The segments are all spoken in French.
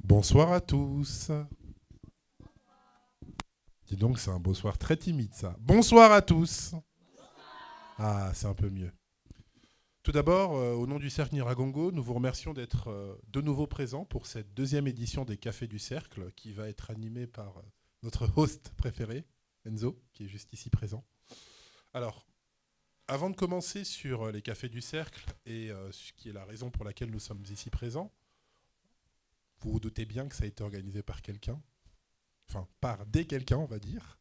Bonsoir à tous. Dis donc, c'est un bonsoir très timide ça. Bonsoir à tous. Ah, c'est un peu mieux. Tout d'abord, au nom du Cercle Niragongo, nous vous remercions d'être de nouveau présents pour cette deuxième édition des Cafés du Cercle qui va être animée par notre host préféré, Enzo, qui est juste ici présent. Alors, avant de commencer sur les Cafés du Cercle et ce qui est la raison pour laquelle nous sommes ici présents, vous vous doutez bien que ça a été organisé par quelqu'un, enfin par des quelqu'un on va dire.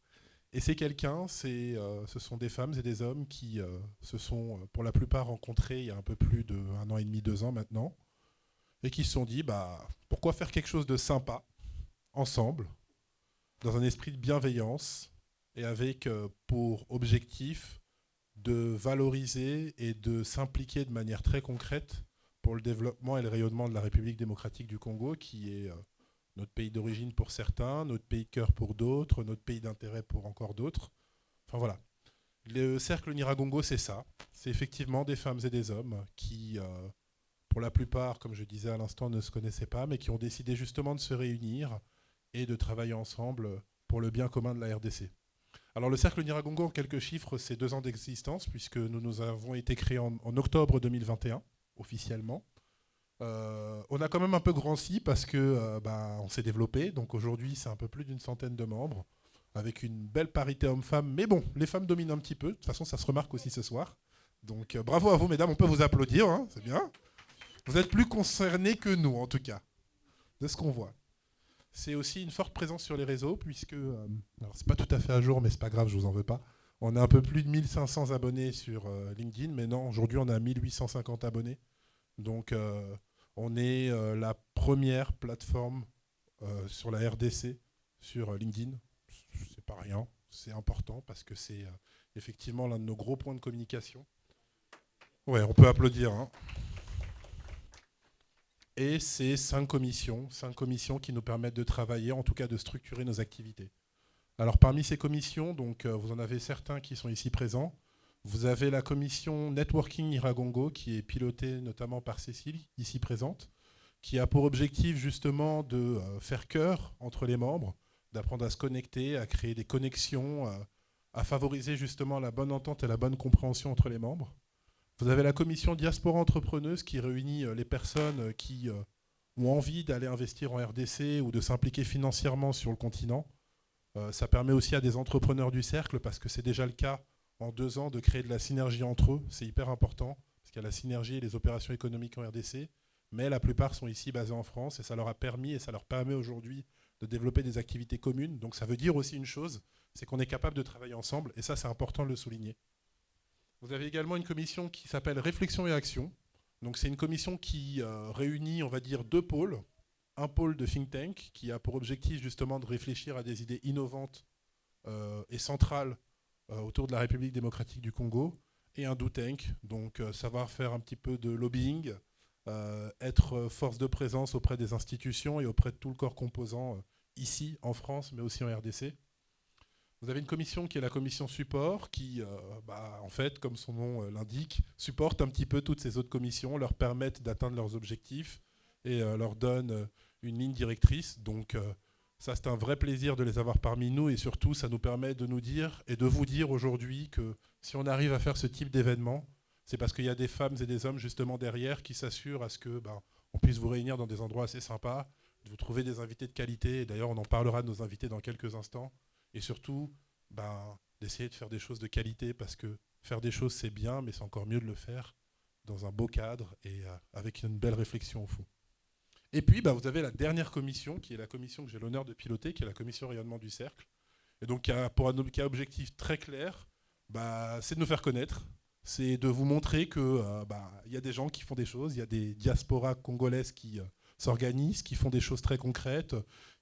Et ces quelqu'un, ce sont des femmes et des hommes qui se sont pour la plupart rencontrés il y a un peu plus d'un an et demi, 2 ans maintenant, et qui se sont dit, pourquoi faire quelque chose de sympa, ensemble, dans un esprit de bienveillance, et avec pour objectif de valoriser et de s'impliquer de manière très concrète pour le développement et le rayonnement de la République démocratique du Congo, qui est notre pays d'origine pour certains, notre pays de cœur pour d'autres, notre pays d'intérêt pour encore d'autres. Enfin voilà. Le cercle Niragongo, c'est ça. C'est effectivement des femmes et des hommes qui, pour la plupart, comme je disais à l'instant, ne se connaissaient pas, mais qui ont décidé justement de se réunir et de travailler ensemble pour le bien commun de la RDC. Alors le cercle Niragongo, en quelques chiffres, c'est 2 ans d'existence, puisque nous avons été créés en octobre 2021, officiellement. On a quand même un peu grandi parce que on s'est développé. Donc aujourd'hui, c'est un peu plus d'une centaine de membres, avec une belle parité homme-femme. Mais bon, les femmes dominent un petit peu. De toute façon, ça se remarque aussi ce soir. Donc bravo à vous, mesdames. On peut vous applaudir, hein, c'est bien. Vous êtes plus concernés que nous, en tout cas, de ce qu'on voit. C'est aussi une forte présence sur les réseaux, puisque, alors c'est pas tout à fait à jour, mais c'est pas grave, je vous en veux pas. On a un peu plus de 1500 abonnés sur LinkedIn, mais non, aujourd'hui on a 1850 abonnés. Donc on est la première plateforme sur la RDC, sur LinkedIn. C'est pas rien, c'est important parce que c'est effectivement l'un de nos gros points de communication. Ouais, on peut applaudir, hein. Et c'est 5 commissions qui nous permettent de travailler, en tout cas de structurer nos activités. Alors parmi ces commissions, donc, vous en avez certains qui sont ici présents. Vous avez la commission Networking Iragongo qui est pilotée notamment par Cécile, ici présente, qui a pour objectif justement de faire cœur entre les membres, d'apprendre à se connecter, à créer des connexions, à favoriser justement la bonne entente et la bonne compréhension entre les membres. Vous avez la commission Diaspora Entrepreneuse qui réunit les personnes qui ont envie d'aller investir en RDC ou de s'impliquer financièrement sur le continent. Ça permet aussi à des entrepreneurs du cercle, parce que c'est déjà le cas en 2 ans, de créer de la synergie entre eux. C'est hyper important, parce qu'il y a la synergie et les opérations économiques en RDC, mais la plupart sont ici basés en France, et ça leur a permis et ça leur permet aujourd'hui de développer des activités communes. Donc ça veut dire aussi une chose, c'est qu'on est capable de travailler ensemble, et ça c'est important de le souligner. Vous avez également une commission qui s'appelle Réflexion et Action. Donc c'est une commission qui réunit, on va dire, 2 pôles. Un pôle de think tank qui a pour objectif justement de réfléchir à des idées innovantes et centrales autour de la République démocratique du Congo, et un do tank, donc savoir faire un petit peu de lobbying, être force de présence auprès des institutions et auprès de tout le corps composant ici en France, mais aussi en RDC. Vous avez une commission qui est la commission support, qui, en fait, comme son nom l'indique, supporte un petit peu toutes ces autres commissions, leur permettent d'atteindre leurs objectifs et leur donne une ligne directrice. Donc ça, c'est un vrai plaisir de les avoir parmi nous, et surtout, ça nous permet de nous dire et de vous dire aujourd'hui que si on arrive à faire ce type d'événement, c'est parce qu'il y a des femmes et des hommes justement derrière qui s'assurent à ce que on puisse vous réunir dans des endroits assez sympas, de vous trouver des invités de qualité. Et d'ailleurs, on en parlera de nos invités dans quelques instants. Et surtout, d'essayer de faire des choses de qualité, parce que faire des choses, c'est bien, mais c'est encore mieux de le faire dans un beau cadre et avec une belle réflexion au fond. Et puis, vous avez la dernière commission, qui est la commission que j'ai l'honneur de piloter, qui est la commission rayonnement du cercle. Et donc, qui a objectif très clair, c'est de nous faire connaître, c'est de vous montrer qu'il y a des gens qui font des choses, il y a des diasporas congolaises qui s'organisent, qui font des choses très concrètes,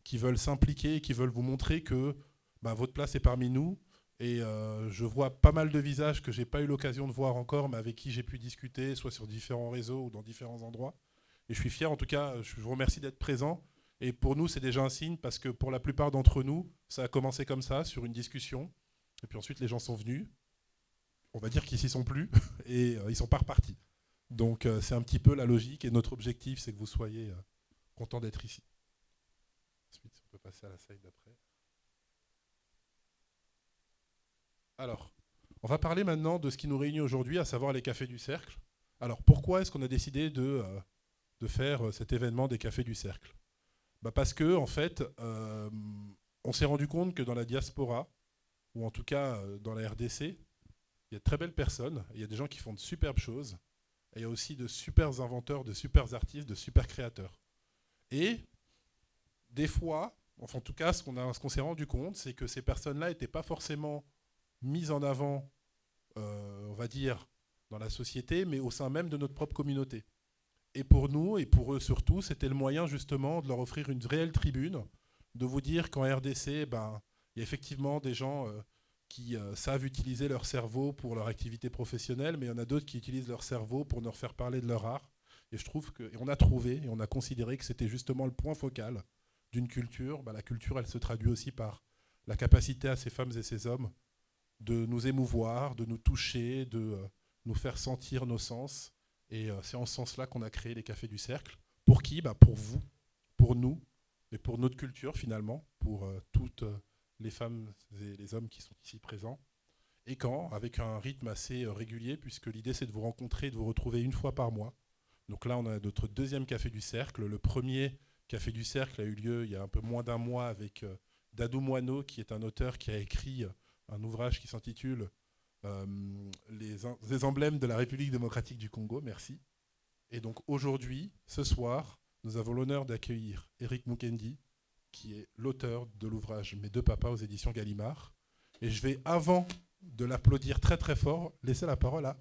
qui veulent s'impliquer, qui veulent vous montrer que votre place est parmi nous. Et je vois pas mal de visages que je n'ai pas eu l'occasion de voir encore, mais avec qui j'ai pu discuter, soit sur différents réseaux ou dans différents endroits. Et je suis fier, en tout cas, je vous remercie d'être présent. Et pour nous, c'est déjà un signe, parce que pour la plupart d'entre nous, ça a commencé comme ça, sur une discussion. Et puis ensuite, les gens sont venus. On va dire qu'ils s'y sont plus, et ils ne sont pas repartis. Donc c'est un petit peu la logique, et notre objectif, c'est que vous soyez contents d'être ici. Ensuite, on peut passer à la slide d'après. Alors, on va parler maintenant de ce qui nous réunit aujourd'hui, à savoir les Cafés du Cercle. Alors, pourquoi est-ce qu'on a décidé de faire cet événement des Cafés du Cercle ? Parce que, en fait, on s'est rendu compte que dans la diaspora, ou en tout cas dans la RDC, il y a de très belles personnes, il y a des gens qui font de superbes choses, et il y a aussi de super inventeurs, de super artistes, de super créateurs. Et des fois, enfin en tout cas, ce qu'on s'est rendu compte, c'est que ces personnes-là n'étaient pas forcément mises en avant, on va dire, dans la société, mais au sein même de notre propre communauté. Et pour nous, et pour eux surtout, c'était le moyen justement de leur offrir une réelle tribune, de vous dire qu'en RDC, il y a effectivement des gens qui savent utiliser leur cerveau pour leur activité professionnelle, mais il y en a d'autres qui utilisent leur cerveau pour nous faire parler de leur art. Et je trouve que, et on a trouvé, et on a considéré que c'était justement le point focal d'une culture. La culture, elle se traduit aussi par la capacité à ces femmes et ces hommes de nous émouvoir, de nous toucher, de nous faire sentir nos sens. Et c'est en ce sens-là qu'on a créé les Cafés du Cercle. Pour qui ? Pour vous, pour nous, et pour notre culture finalement, pour toutes les femmes et les hommes qui sont ici présents. Et avec un rythme assez régulier, puisque l'idée c'est de vous rencontrer et de vous retrouver une fois par mois. Donc là, on a notre deuxième Café du Cercle. Le premier Café du Cercle a eu lieu il y a un peu moins d'un mois avec Dadou Moineau, qui est un auteur qui a écrit un ouvrage qui s'intitule les emblèmes de la République démocratique du Congo. Merci. Et donc aujourd'hui, ce soir, nous avons l'honneur d'accueillir Eric Mukendi, qui est l'auteur de l'ouvrage Mes deux papas aux éditions Gallimard. Et je vais, avant de l'applaudir très très fort, laisser la parole à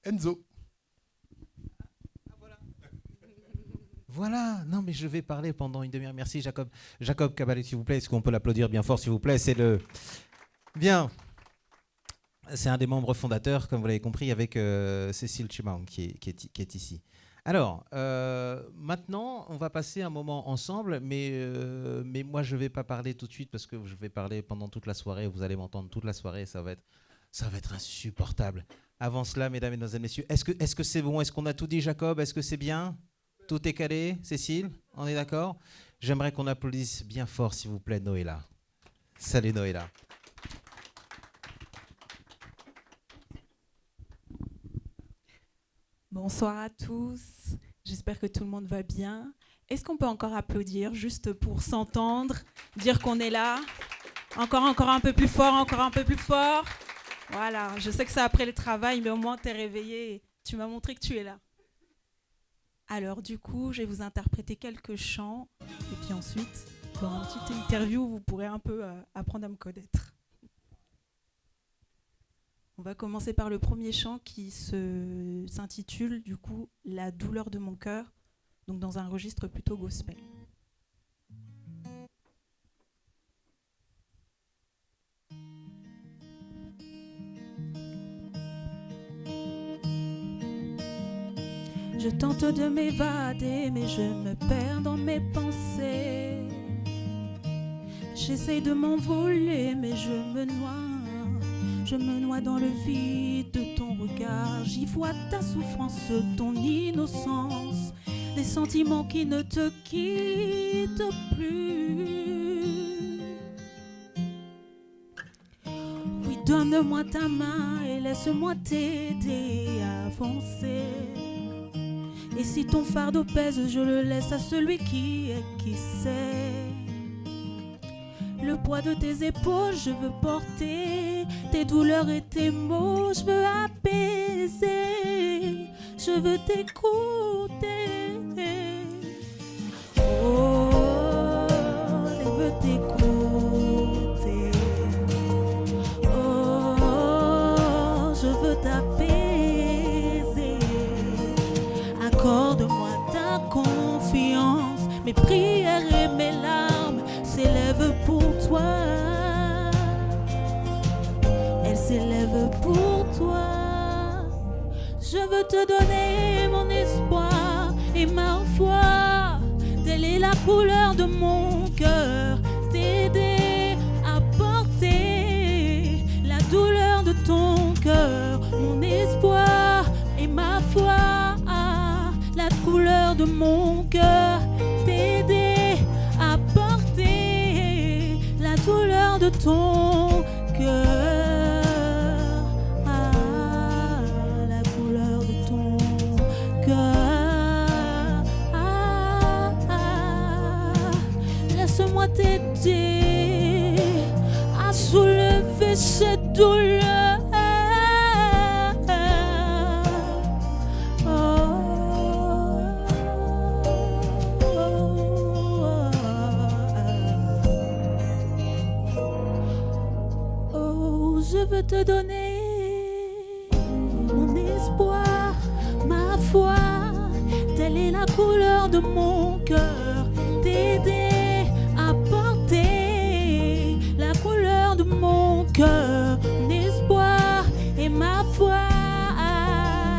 Enzo. Voilà, non mais je vais parler pendant une demi-heure. Merci Jacob. Jacob Cabalet, s'il vous plaît, est-ce qu'on peut l'applaudir bien fort, s'il vous plaît ? C'est le... Bien. C'est un des membres fondateurs, comme vous l'avez compris, avec Cécile Chimang, qui est ici. Alors, maintenant, on va passer un moment ensemble, mais moi, je ne vais pas parler tout de suite, parce que je vais parler pendant toute la soirée. Vous allez m'entendre toute la soirée, ça va être insupportable. Avant cela, mesdames, mesdemoiselles, messieurs, est-ce que c'est bon ? Est-ce qu'on a tout dit, Jacob ? Est-ce que c'est bien ? Tout est calé, Cécile ? On est d'accord ? J'aimerais qu'on applaudisse bien fort, s'il vous plaît, Noëlla. Salut, Noëlla. Bonsoir à tous, j'espère que tout le monde va bien. Est-ce qu'on peut encore applaudir, juste pour s'entendre, dire qu'on est là ? Encore un peu plus fort, encore un peu plus fort. Voilà, je sais que c'est après le travail, mais au moins t'es réveillé et tu m'as montré que tu es là. Alors du coup, je vais vous interpréter quelques chants, et puis ensuite, dans une petite interview, vous pourrez un peu apprendre à me connaître. On va commencer par le premier chant qui s'intitule du coup « La douleur de mon cœur », donc dans un registre plutôt gospel. Je tente de m'évader, mais je me perds dans mes pensées. J'essaie de m'envoler, mais je me noie. Je me noie dans le vide de ton regard. J'y vois ta souffrance, ton innocence, des sentiments qui ne te quittent plus. Oui, donne-moi ta main et laisse-moi t'aider à avancer. Et si ton fardeau pèse, je le laisse à celui qui sait. Le poids de tes épaules, je veux porter. Tes douleurs et tes mots, je veux apaiser. Je veux t'écouter. Oh, je veux t'écouter. Oh, je veux t'apaiser. Accorde-moi ta confiance. Mes prières et mes larmes s'élèvent pour toi. Elles s'élèvent pour toi. Je veux te donner mon espoir et ma foi. Telle est la couleur de mon cœur. T'aider à porter la douleur de ton cœur. Mon espoir et ma foi. La couleur de mon cœur. T'aider à porter ton cœur, la couleur de ton cœur. Laisse-moi t'aider à soulever cette douleur. Je veux te donner mon espoir, ma foi, telle est la couleur de mon cœur, t'aider à porter la couleur de mon cœur, mon espoir et ma foi,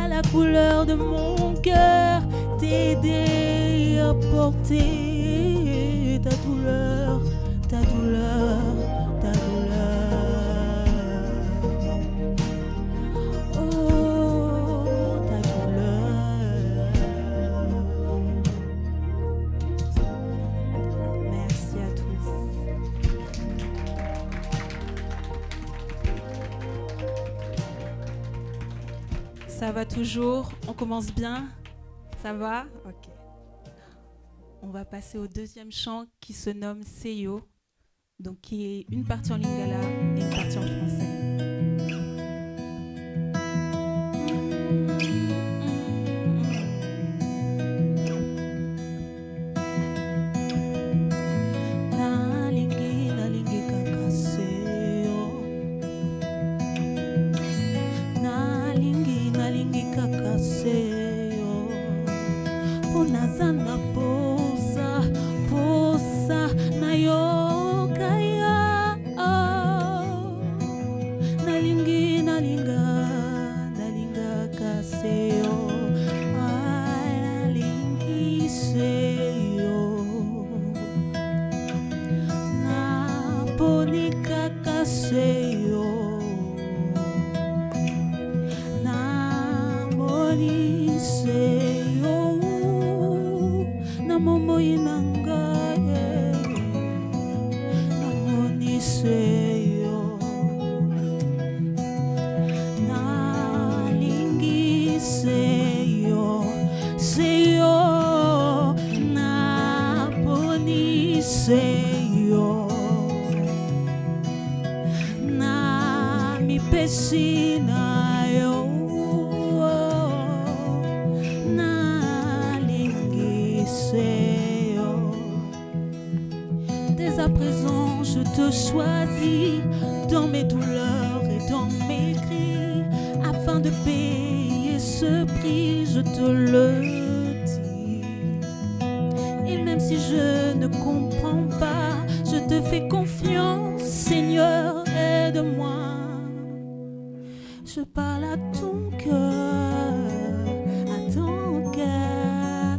la couleur de mon cœur, t'aider à porter ta douleur, ta douleur, ta douleur. Ça va toujours? On commence bien? Ça va? Ok. On va passer au deuxième chant qui se nomme Seyo, donc qui est une partie en lingala et une partie en français. Dès à présent, je te choisis dans mes douleurs et dans mes cris, afin de payer ce prix, je te le dis. Et même si je ne comprends pas, je te fais confiance, Seigneur, aide-moi. Je parle à ton cœur, à ton cœur.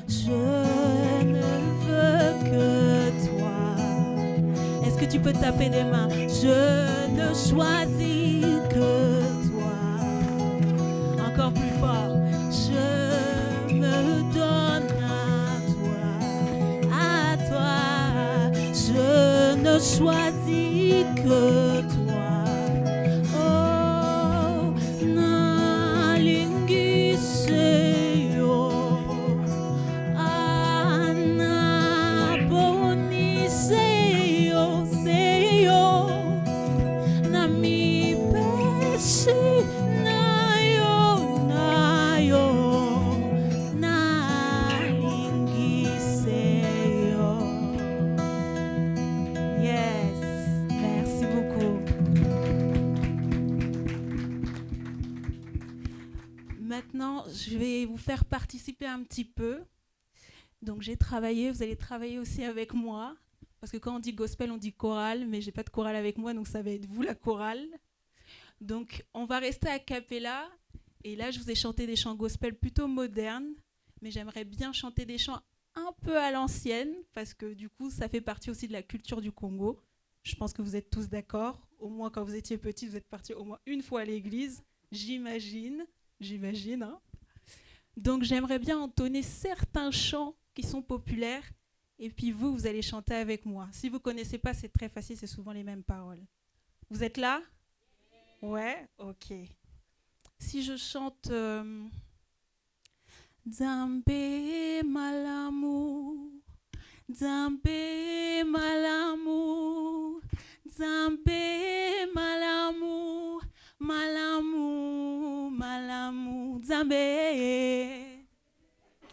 Je ne veux que toi. Est-ce que tu peux taper des mains? Je ne choisis que toi. Encore plus fort. Je me donne à toi. Je ne choisis que toi. Maintenant, je vais vous faire participer un petit peu. Donc j'ai travaillé, vous allez travailler aussi avec moi. Parce que quand on dit gospel, on dit chorale, mais j'ai pas de chorale avec moi, donc ça va être vous la chorale. Donc on va rester a cappella. Et là, je vous ai chanté des chants gospel plutôt modernes, mais j'aimerais bien chanter des chants un peu à l'ancienne, parce que du coup, ça fait partie aussi de la culture du Congo. Je pense que vous êtes tous d'accord. Au moins, quand vous étiez petits, vous êtes partis au moins une fois à l'église, j'imagine, hein. Donc j'aimerais bien entonner certains chants qui sont populaires Et puis vous allez chanter avec moi. Si vous ne connaissez pas, c'est très facile, c'est souvent les mêmes paroles. Vous êtes là? Ouais, ok. Si je chante Nzambe malamu, Nzambe malamu, Nzambe malamu, malamu, malamu, Nzambe.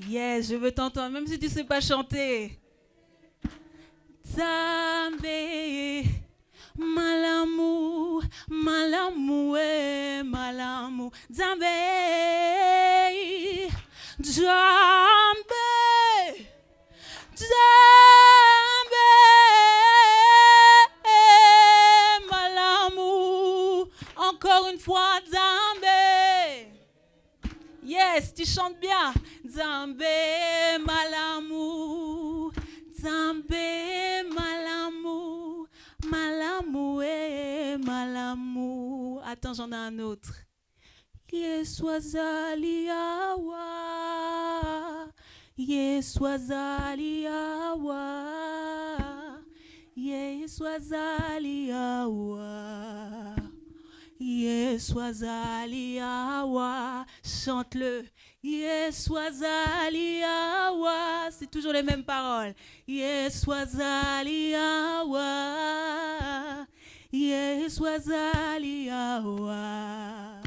Yes, je veux t'entendre, même si tu ne sais pas chanter. Nzambe malamu, malamu, malamu, Nzambe, Nzambe, Nzambe, malamu, encore une fois, Nzambe. Yes, tu chantes bien. Nzambe, malamu, Nzambe, malamu, malamu, malamu. Attends, j'en ai un autre. Yeswazali awa, Yeswazali awa, Yeswazali awa, Yeswazali awa. Chante-le. Yeswazali awa. C'est toujours les mêmes paroles. Yeswazali awa, Yeswazali awa,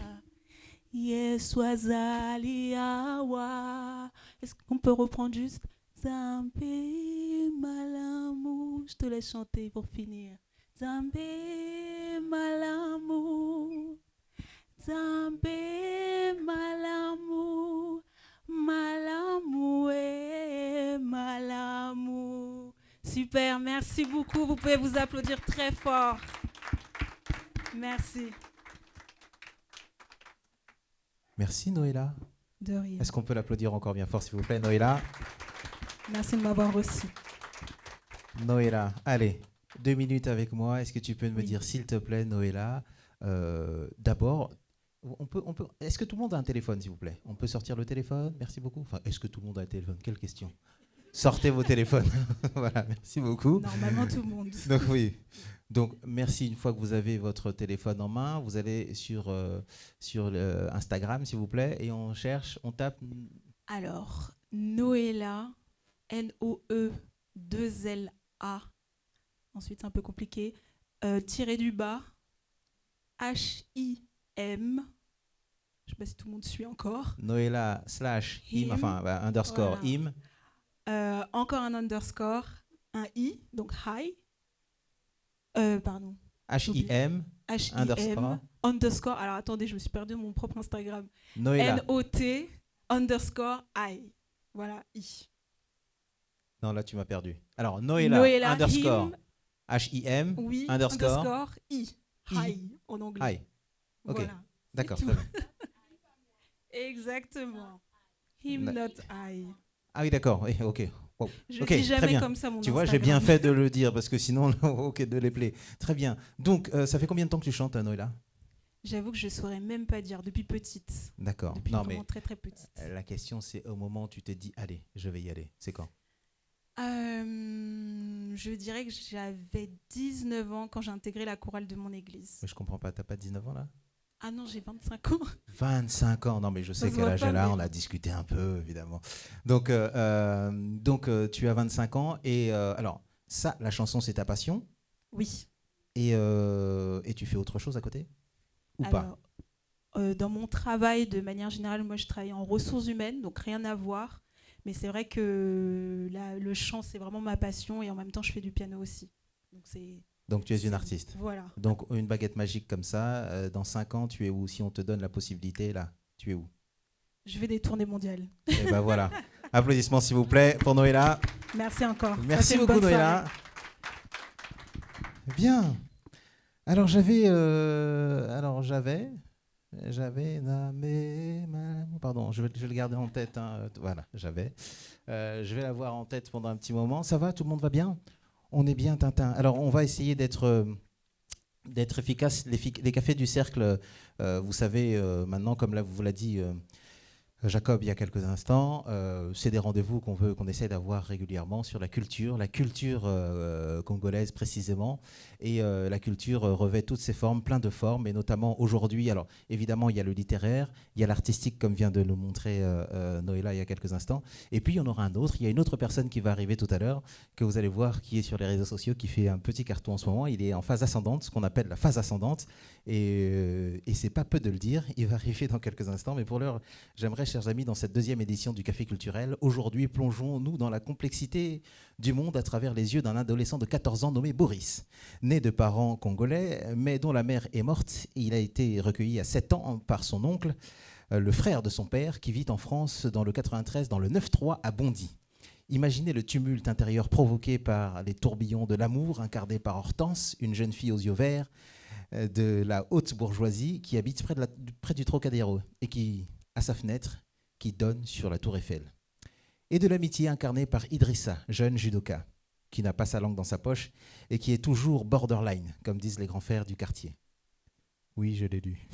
Yeswazali awa. Est-ce qu'on peut reprendre juste Nzambe malamu? Je te laisse chanter pour finir. Nzambe malamu, Nzambe malamu, malamu, malamu. Super, merci beaucoup. Vous pouvez vous applaudir très fort. Merci. Merci Noéla. De rien. Est-ce qu'on peut l'applaudir encore bien fort, s'il vous plaît, Noéla? Merci de m'avoir reçu. Noéla, allez, 2 minutes avec moi. Est-ce que tu peux me Oui. dire, s'il te plaît, Noéla, d'abord, est-ce que tout le monde a un téléphone, s'il vous plaît? On peut sortir le téléphone? Merci beaucoup. Enfin, est-ce que tout le monde a un téléphone? Quelle question. Sortez vos téléphones. Voilà, merci beaucoup. Normalement, tout le monde. Donc oui. Donc merci, une fois que vous avez votre téléphone en main, vous allez sur Instagram, s'il vous plaît, et on cherche, on tape. Alors, Noéla, Noe2LA. Ensuite, c'est un peu compliqué. Tiré du bas, HIM. Je ne sais pas si tout le monde suit encore. Noéla /im, enfin underscore Voilà. im. Encore un underscore, un I, donc hi. Pardon. HIM underscore. Underscore. Alors attendez, je me suis perdue mon propre Instagram. Noéla. NOT underscore I. Voilà, I. Non, là tu m'as perdu. Alors Noéla, Noéla, underscore him, HIM oui, underscore I. Hi en anglais. hi. Ok, Voilà, d'accord. c'est Très tout. bien. Exactement. Him, not I. Ah oui, d'accord. Oui, ok. Wow. Je Ok, dis très jamais bien. comme ça mon Tu vois, j'ai bien fait de le dire parce que sinon, ok, de les plaies. Très bien. Donc, ça fait combien de temps que tu chantes, Noéla? J'avoue que je ne saurais même pas dire, depuis petite. D'accord. Depuis Non, vraiment mais très très petite. la question, c'est au moment où tu t'es dit, allez, je vais y aller. C'est quand? Je dirais que j'avais 19 ans quand j'ai intégré la chorale de mon église. Mais je comprends pas. T'as pas 19 ans là? Ah non, j'ai 25 ans. 25 ans. Non, mais je sais se quel voit âge pas, elle a. mais- On a discuté un peu, évidemment. Donc, tu as 25 ans. Et alors, ça, la chanson, c'est ta passion. Oui. Et tu fais autre chose à côté? Ou pas? Alors, dans mon travail, de manière générale, moi je travaille en ressources humaines, donc rien à voir. Mais c'est vrai que le chant, c'est vraiment ma passion et en même temps, je fais du piano aussi. Donc, tu es une artiste. Voilà. Donc, une baguette magique comme ça, dans 5 ans, tu es où? Si on te donne la possibilité, là, tu es où? Je fais des tournées mondiales. Et ben voilà. Applaudissements, s'il vous plaît, pour Noéla. Merci encore. Merci Passez une beaucoup, bonne soirée. Noéla. Bien. Alors, j'avais... Pardon, je vais le garder en tête. Hein. Voilà, j'avais. Je vais l'avoir en tête pendant un petit moment. Ça va? Tout le monde va bien? On est bien, Tintin. Alors, on va essayer d'être efficace. Les cafés du cercle, vous savez, maintenant, comme là, vous l'a dit Jacob, il y a quelques instants, c'est des rendez-vous qu'on essaie d'avoir régulièrement sur la culture congolaise précisément. Et la culture revêt toutes ses formes, plein de formes, et notamment aujourd'hui, alors évidemment, il y a le littéraire, il y a l'artistique, comme vient de nous montrer Noéla il y a quelques instants. Et puis, il y en aura un autre. Il y a une autre personne qui va arriver tout à l'heure, que vous allez voir, qui est sur les réseaux sociaux, qui fait un petit carton en ce moment. Il est en phase ascendante, ce qu'on appelle la phase ascendante. Et c'est pas peu de le dire. Il va arriver dans quelques instants. Mais pour l'heure, j'aimerais, chers amis, dans cette deuxième édition du Café culturel, aujourd'hui, plongeons-nous dans la complexité du monde à travers les yeux d'un adolescent de 14 ans nommé Boris. Né de parents congolais, mais dont la mère est morte, il a été recueilli à 7 ans par son oncle, le frère de son père, qui vit en France dans le 93, dans le 9-3 à Bondy. Imaginez le tumulte intérieur provoqué par les tourbillons de l'amour, incarné par Hortense, une jeune fille aux yeux verts, de la haute bourgeoisie, qui habite près du Trocadéro, et qui, à sa fenêtre, qui donne sur la tour Eiffel. Et de l'amitié incarnée par Idrissa, jeune judoka, qui n'a pas sa langue dans sa poche et qui est toujours borderline, comme disent les grands frères du quartier. Oui, je l'ai lu.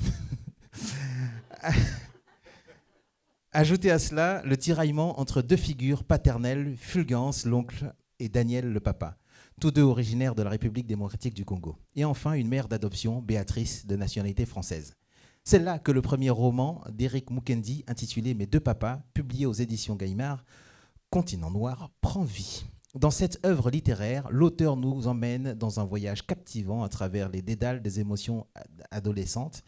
Ajoutez à cela le tiraillement entre deux figures paternelles, Fulgence, l'oncle, et Daniel, le papa, tous deux originaires de la République démocratique du Congo. Et enfin, une mère d'adoption, Béatrice, de nationalité française. C'est là que le premier roman d'Éric Mukendi, intitulé « Mes deux papas », publié aux éditions Gallimard, Continent Noir, prend vie. Dans cette œuvre littéraire, l'auteur nous emmène dans un voyage captivant à travers les dédales des émotions adolescentes,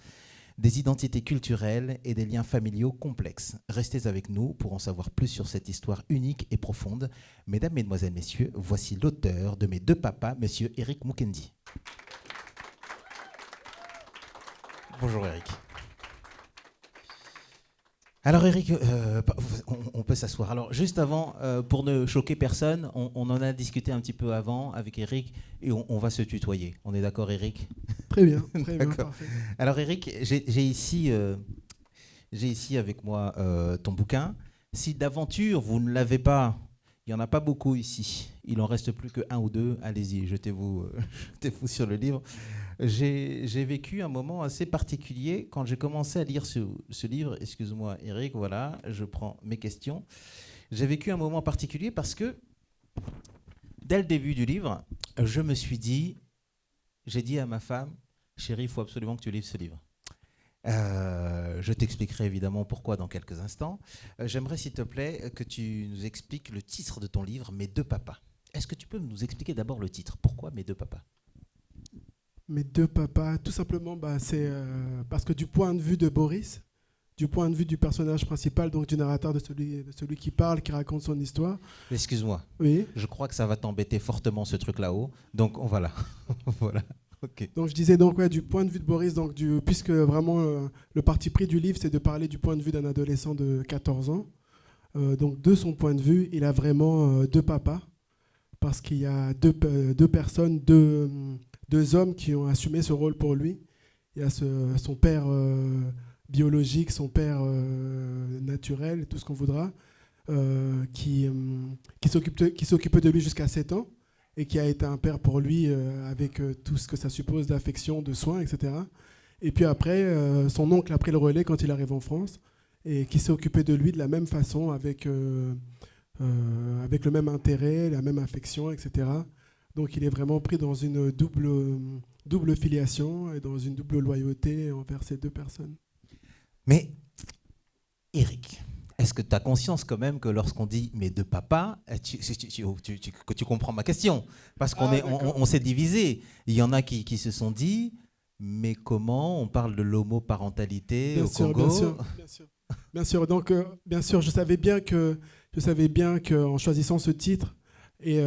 des identités culturelles et des liens familiaux complexes. Restez avec nous pour en savoir plus sur cette histoire unique et profonde. Mesdames, Mesdemoiselles, Messieurs, voici l'auteur de Mes deux papas, Monsieur Éric Mukendi. Bonjour Éric. Alors Éric, on peut s'asseoir. Alors juste avant, pour ne choquer personne, on en a discuté un petit peu avant avec Éric et on va se tutoyer. On est d'accord Éric ? Très bien, parfait. Alors Éric, j'ai ici avec moi ton bouquin. Si d'aventure vous ne l'avez pas, il n'y en a pas beaucoup ici. Il en reste plus que 1 ou 2. Allez-y, jetez-vous sur le livre. J'ai vécu un moment assez particulier quand j'ai commencé à lire ce livre. Excuse-moi, Éric, voilà, je prends mes questions. J'ai vécu un moment particulier parce que, dès le début du livre, je me suis dit, j'ai dit à ma femme, chérie, il faut absolument que tu lises ce livre. Je t'expliquerai évidemment pourquoi dans quelques instants. J'aimerais, s'il te plaît, que tu nous expliques le titre de ton livre, Mes deux papas. Est-ce que tu peux nous expliquer d'abord le titre ? Pourquoi Mes deux papas ? Mes deux papas, tout simplement, c'est parce que du point de vue de Boris, du point de vue du personnage principal, donc du narrateur, de celui qui parle, qui raconte son histoire. Excuse-moi, oui. Je crois que ça va t'embêter fortement ce truc là-haut, donc voilà. Voilà. Okay. Donc je disais donc du point de vue de Boris, puisque vraiment le parti pris du livre, c'est de parler du point de vue d'un adolescent de 14 ans. Donc de son point de vue, il a vraiment deux papas, parce qu'il y a deux personnes, deux hommes qui ont assumé ce rôle pour lui. Il y a son père biologique, son père naturel, tout ce qu'on voudra, qui s'occupait de lui jusqu'à 7 ans et qui a été un père pour lui avec tout ce que ça suppose d'affection, de soins, etc. Et puis après, son oncle a pris le relais quand il arrive en France et qui s'est occupé de lui de la même façon, avec le même intérêt, la même affection, etc. Donc il est vraiment pris dans une double filiation et dans une double loyauté envers ces deux personnes. Mais, Éric, est-ce que tu as conscience quand même que lorsqu'on dit mes deux papas, tu comprends ma question ? Parce qu'on s'est divisé. Il y en a qui se sont dit, mais comment on parle de l'homoparentalité au Congo ? Bien sûr. Donc, bien sûr, je savais bien qu'en choisissant ce titre, et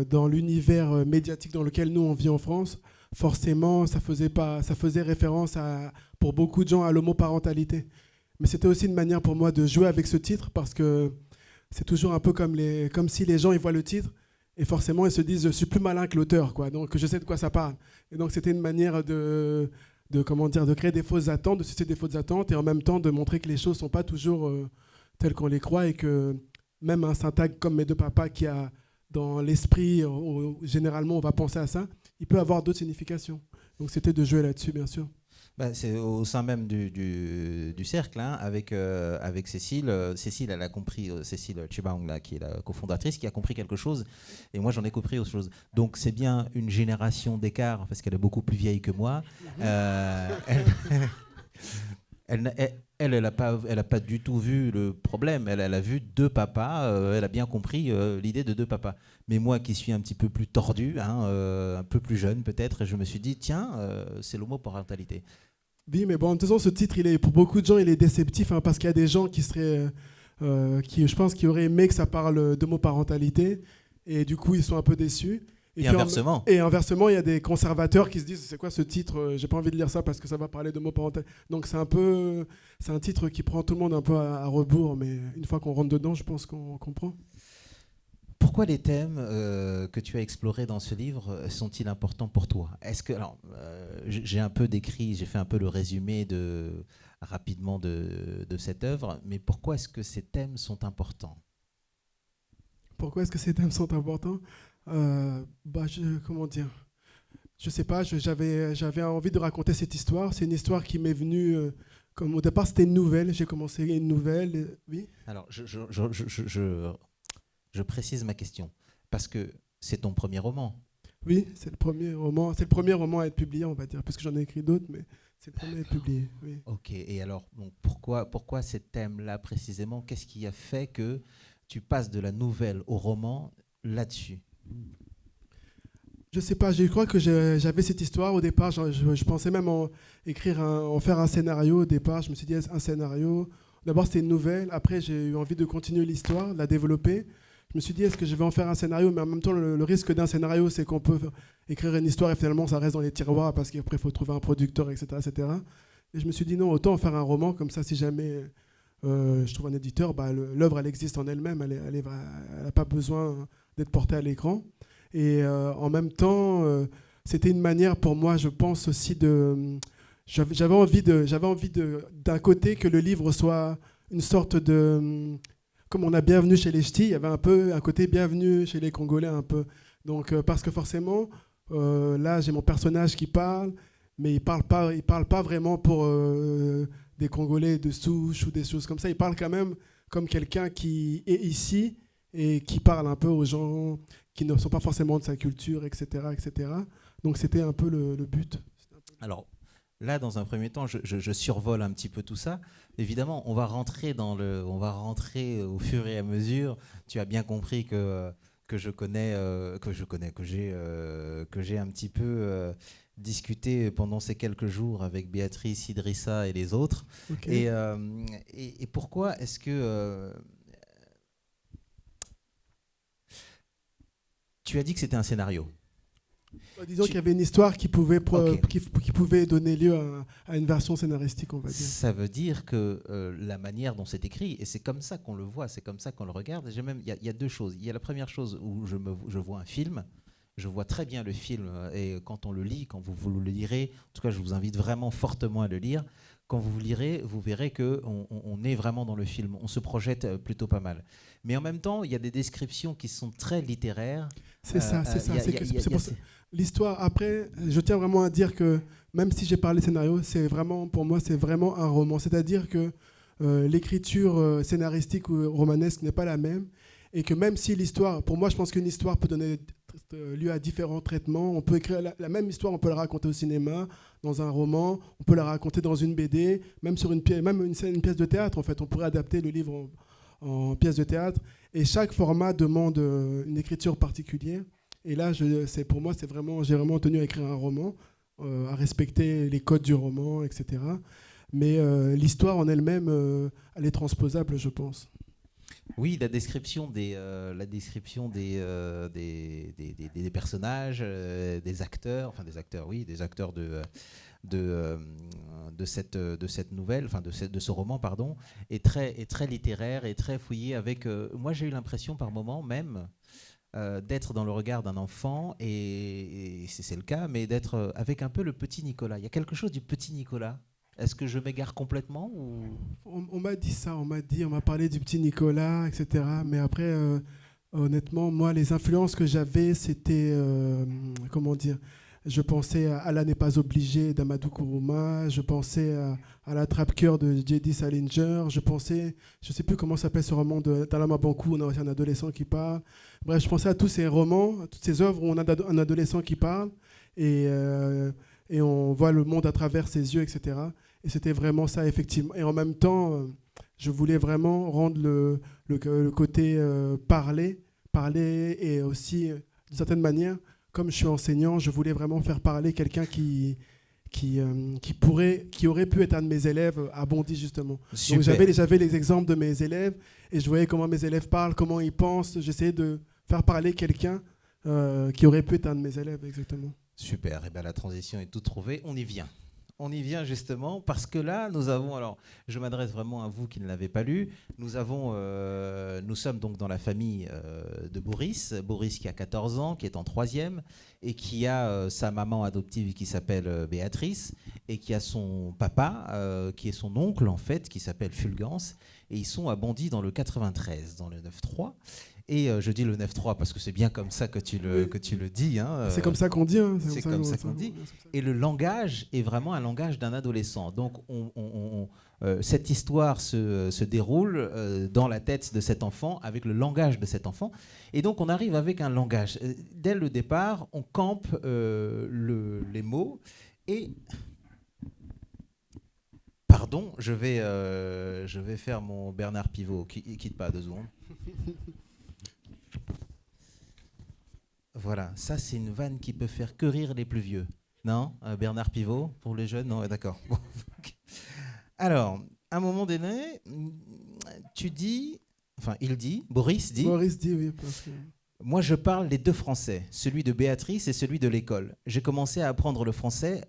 dans l'univers médiatique dans lequel nous on vit en France, forcément ça faisait référence pour beaucoup de gens à l'homoparentalité. Mais c'était aussi une manière pour moi de jouer avec ce titre, parce que c'est toujours un peu comme si les gens ils voient le titre et forcément ils se disent je suis plus malin que l'auteur, quoi. Donc je sais de quoi ça parle. Et donc c'était une manière de créer des fausses attentes, de susciter des fausses attentes et en même temps de montrer que les choses sont pas toujours telles qu'on les croit, et que même un syntagme comme mes deux papas qui a dans l'esprit, généralement on va penser à ça, il peut avoir d'autres significations. Donc c'était de jouer là-dessus, bien sûr. C'est au sein même du cercle, hein, avec Cécile. Cécile, elle a compris, Cécile Chibaong, là, qui est la cofondatrice, qui a compris quelque chose, et moi j'en ai compris autre chose. Donc c'est bien une génération d'écart, parce qu'elle est beaucoup plus vieille que moi. Elle n'a pas du tout vu le problème. Elle a vu deux papas. Elle a bien compris l'idée de deux papas. Mais moi, qui suis un petit peu plus tordu, hein, un peu plus jeune peut-être, je me suis dit, tiens, c'est l'homoparentalité. Oui, mais bon, de toute façon, ce titre, pour beaucoup de gens, il est déceptif, hein, parce qu'il y a des gens qui je pense, qui auraient aimé que ça parle d'homoparentalité, et du coup, ils sont un peu déçus. Et inversement. Et inversement, il y a des conservateurs qui se disent, c'est quoi ce titre? J'ai pas envie de lire ça parce que ça va parler d'homoparentalité. Donc c'est un titre qui prend tout le monde un peu à rebours, mais une fois qu'on rentre dedans, je pense qu'on comprend. Pourquoi les thèmes que tu as explorés dans ce livre sont-ils importants pour toi? Est-ce que, alors, j'ai un peu décrit, j'ai fait un peu le résumé rapidement de cette œuvre, mais pourquoi est-ce que ces thèmes sont importants? Pourquoi est-ce que ces thèmes sont importants? Comment dire? Je sais pas, j'avais envie de raconter cette histoire. C'est une histoire qui m'est venue, comme au départ c'était une nouvelle, j'ai commencé une nouvelle, oui. Alors, je précise ma question, parce que c'est ton premier roman. Oui, c'est le premier roman à être publié, on va dire, parce que j'en ai écrit d'autres, mais c'est le premier à être publié. Oui. Ok, et alors, donc, pourquoi ces thèmes-là précisément? Qu'est-ce qui a fait que tu passes de la nouvelle au roman là-dessus? Je sais pas, je crois que j'avais cette histoire au départ, je pensais même en faire un scénario au départ, je me suis dit un scénario. D'abord c'était une nouvelle, après j'ai eu envie de continuer l'histoire, de la développer. Je me suis dit, est-ce que je vais en faire un scénario? Mais en même temps, le risque d'un scénario, c'est qu'on peut écrire une histoire et finalement, ça reste dans les tiroirs parce qu'après, il faut trouver un producteur, etc., etc. Et je me suis dit, non, autant en faire un roman, comme ça, si jamais je trouve un éditeur, l'œuvre, elle existe en elle-même, elle n'a pas besoin d'être portée à l'écran. Et en même temps, c'était une manière pour moi, je pense aussi j'avais envie d'un côté que le livre soit une sorte de... Comme on a Bienvenue chez les Ch'tis, il y avait un peu un côté Bienvenue chez les Congolais un peu. Donc parce que forcément, là j'ai mon personnage qui parle, mais il parle pas vraiment pour des Congolais de souche ou des choses comme ça. Il parle quand même comme quelqu'un qui est ici et qui parle un peu aux gens qui ne sont pas forcément de sa culture, etc., etc. Donc c'était un peu le but. Alors là, dans un premier temps, je survole un petit peu tout ça. Évidemment, on va rentrer au fur et à mesure. Tu as bien compris que j'ai un petit peu discuté pendant ces quelques jours avec Béatrice, Idrissa et les autres. Okay. Et pourquoi est-ce que tu as dit que c'était un scénario? Disons qu'il y avait une histoire qui pouvait donner lieu à une version scénaristique, on va dire. Ça veut dire que la manière dont c'est écrit, et c'est comme ça qu'on le voit, c'est comme ça qu'on le regarde. Il y a deux choses. Il y a la première chose où je vois un film, je vois très bien le film, et quand on le lit, quand vous le lirez, en tout cas je vous invite vraiment fortement à le lire, quand vous le lirez, vous verrez qu'on est vraiment dans le film, on se projette plutôt pas mal. Mais en même temps, il y a des descriptions qui sont très littéraires. C'est ça. L'histoire, après, je tiens vraiment à dire que même si j'ai parlé scénario, pour moi, c'est vraiment un roman. C'est-à-dire que l'écriture scénaristique ou romanesque n'est pas la même. Et que même si l'histoire, pour moi, je pense qu'une histoire peut donner lieu à différents traitements. On peut écrire la même histoire, on peut la raconter au cinéma, dans un roman, on peut la raconter dans une BD, même sur une pièce de théâtre, en fait. On pourrait adapter le livre en pièce de théâtre. Et chaque format demande une écriture particulière. Et là, pour moi, j'ai vraiment tenu à écrire un roman, à respecter les codes du roman, etc. Mais l'histoire en elle-même, elle est transposable, je pense. Oui, la description des personnages, des acteurs de cette nouvelle, enfin de ce roman, pardon, est très littéraire et très fouillé avec. Moi, j'ai eu l'impression par moments même d'être dans le regard d'un enfant, et c'est le cas, mais d'être avec un peu le petit Nicolas. Il y a quelque chose du petit Nicolas. Est-ce que je m'égare complètement ou... On m'a dit ça, on m'a parlé du petit Nicolas, etc. Mais après, honnêtement, moi, les influences que j'avais, c'était, comment dire, Je pensais à Allah n'est pas obligé d'Amadou Kourouma. Je pensais à La Trappe-Cœur de J.D. Salinger. Je pensais, je ne sais plus comment s'appelle ce roman d'Alama Bankou, on a aussi un adolescent qui parle. Bref, je pensais à tous ces romans, à toutes ces œuvres où on a un adolescent qui parle et on voit le monde à travers ses yeux, etc. Et c'était vraiment ça, effectivement. Et en même temps, je voulais vraiment rendre le côté parler et aussi, d'une certaine manière, comme je suis enseignant, je voulais vraiment faire parler quelqu'un qui aurait pu être un de mes élèves à Bondy, justement. Donc j'avais les exemples de mes élèves et je voyais comment mes élèves parlent, comment ils pensent. J'essayais de faire parler quelqu'un qui aurait pu être un de mes élèves, exactement. Super, et bien la transition est toute trouvée, on y vient. On y vient justement parce que là, nous avons, alors je m'adresse vraiment à vous qui ne l'avez pas lu, nous sommes donc dans la famille de Boris qui a 14 ans, qui est en 3e et qui a sa maman adoptive qui s'appelle Béatrice et qui a son papa qui est son oncle en fait, qui s'appelle Fulgence, et ils sont à Bondy dans le 93, dans le 9-3. Et je dis le 9-3 parce que c'est bien comme ça que tu le dis. Hein. C'est comme ça qu'on dit. Hein. C'est comme ça qu'on dit. Et le langage est vraiment un langage d'un adolescent. Donc cette histoire se déroule dans la tête de cet enfant, avec le langage de cet enfant. Et donc on arrive avec un langage. Dès le départ, on campe les mots. Et... Pardon, je vais faire mon Bernard Pivot. Quitte pas 2 secondes. Voilà, ça c'est une vanne qui peut faire que rire les plus vieux. Non, Bernard Pivot, pour les jeunes, non, d'accord. Bon. Alors, à un moment donné, tu dis, enfin Boris dit, oui. Parce que... Moi je parle les 2 français, celui de Béatrice et celui de l'école. J'ai commencé à apprendre le français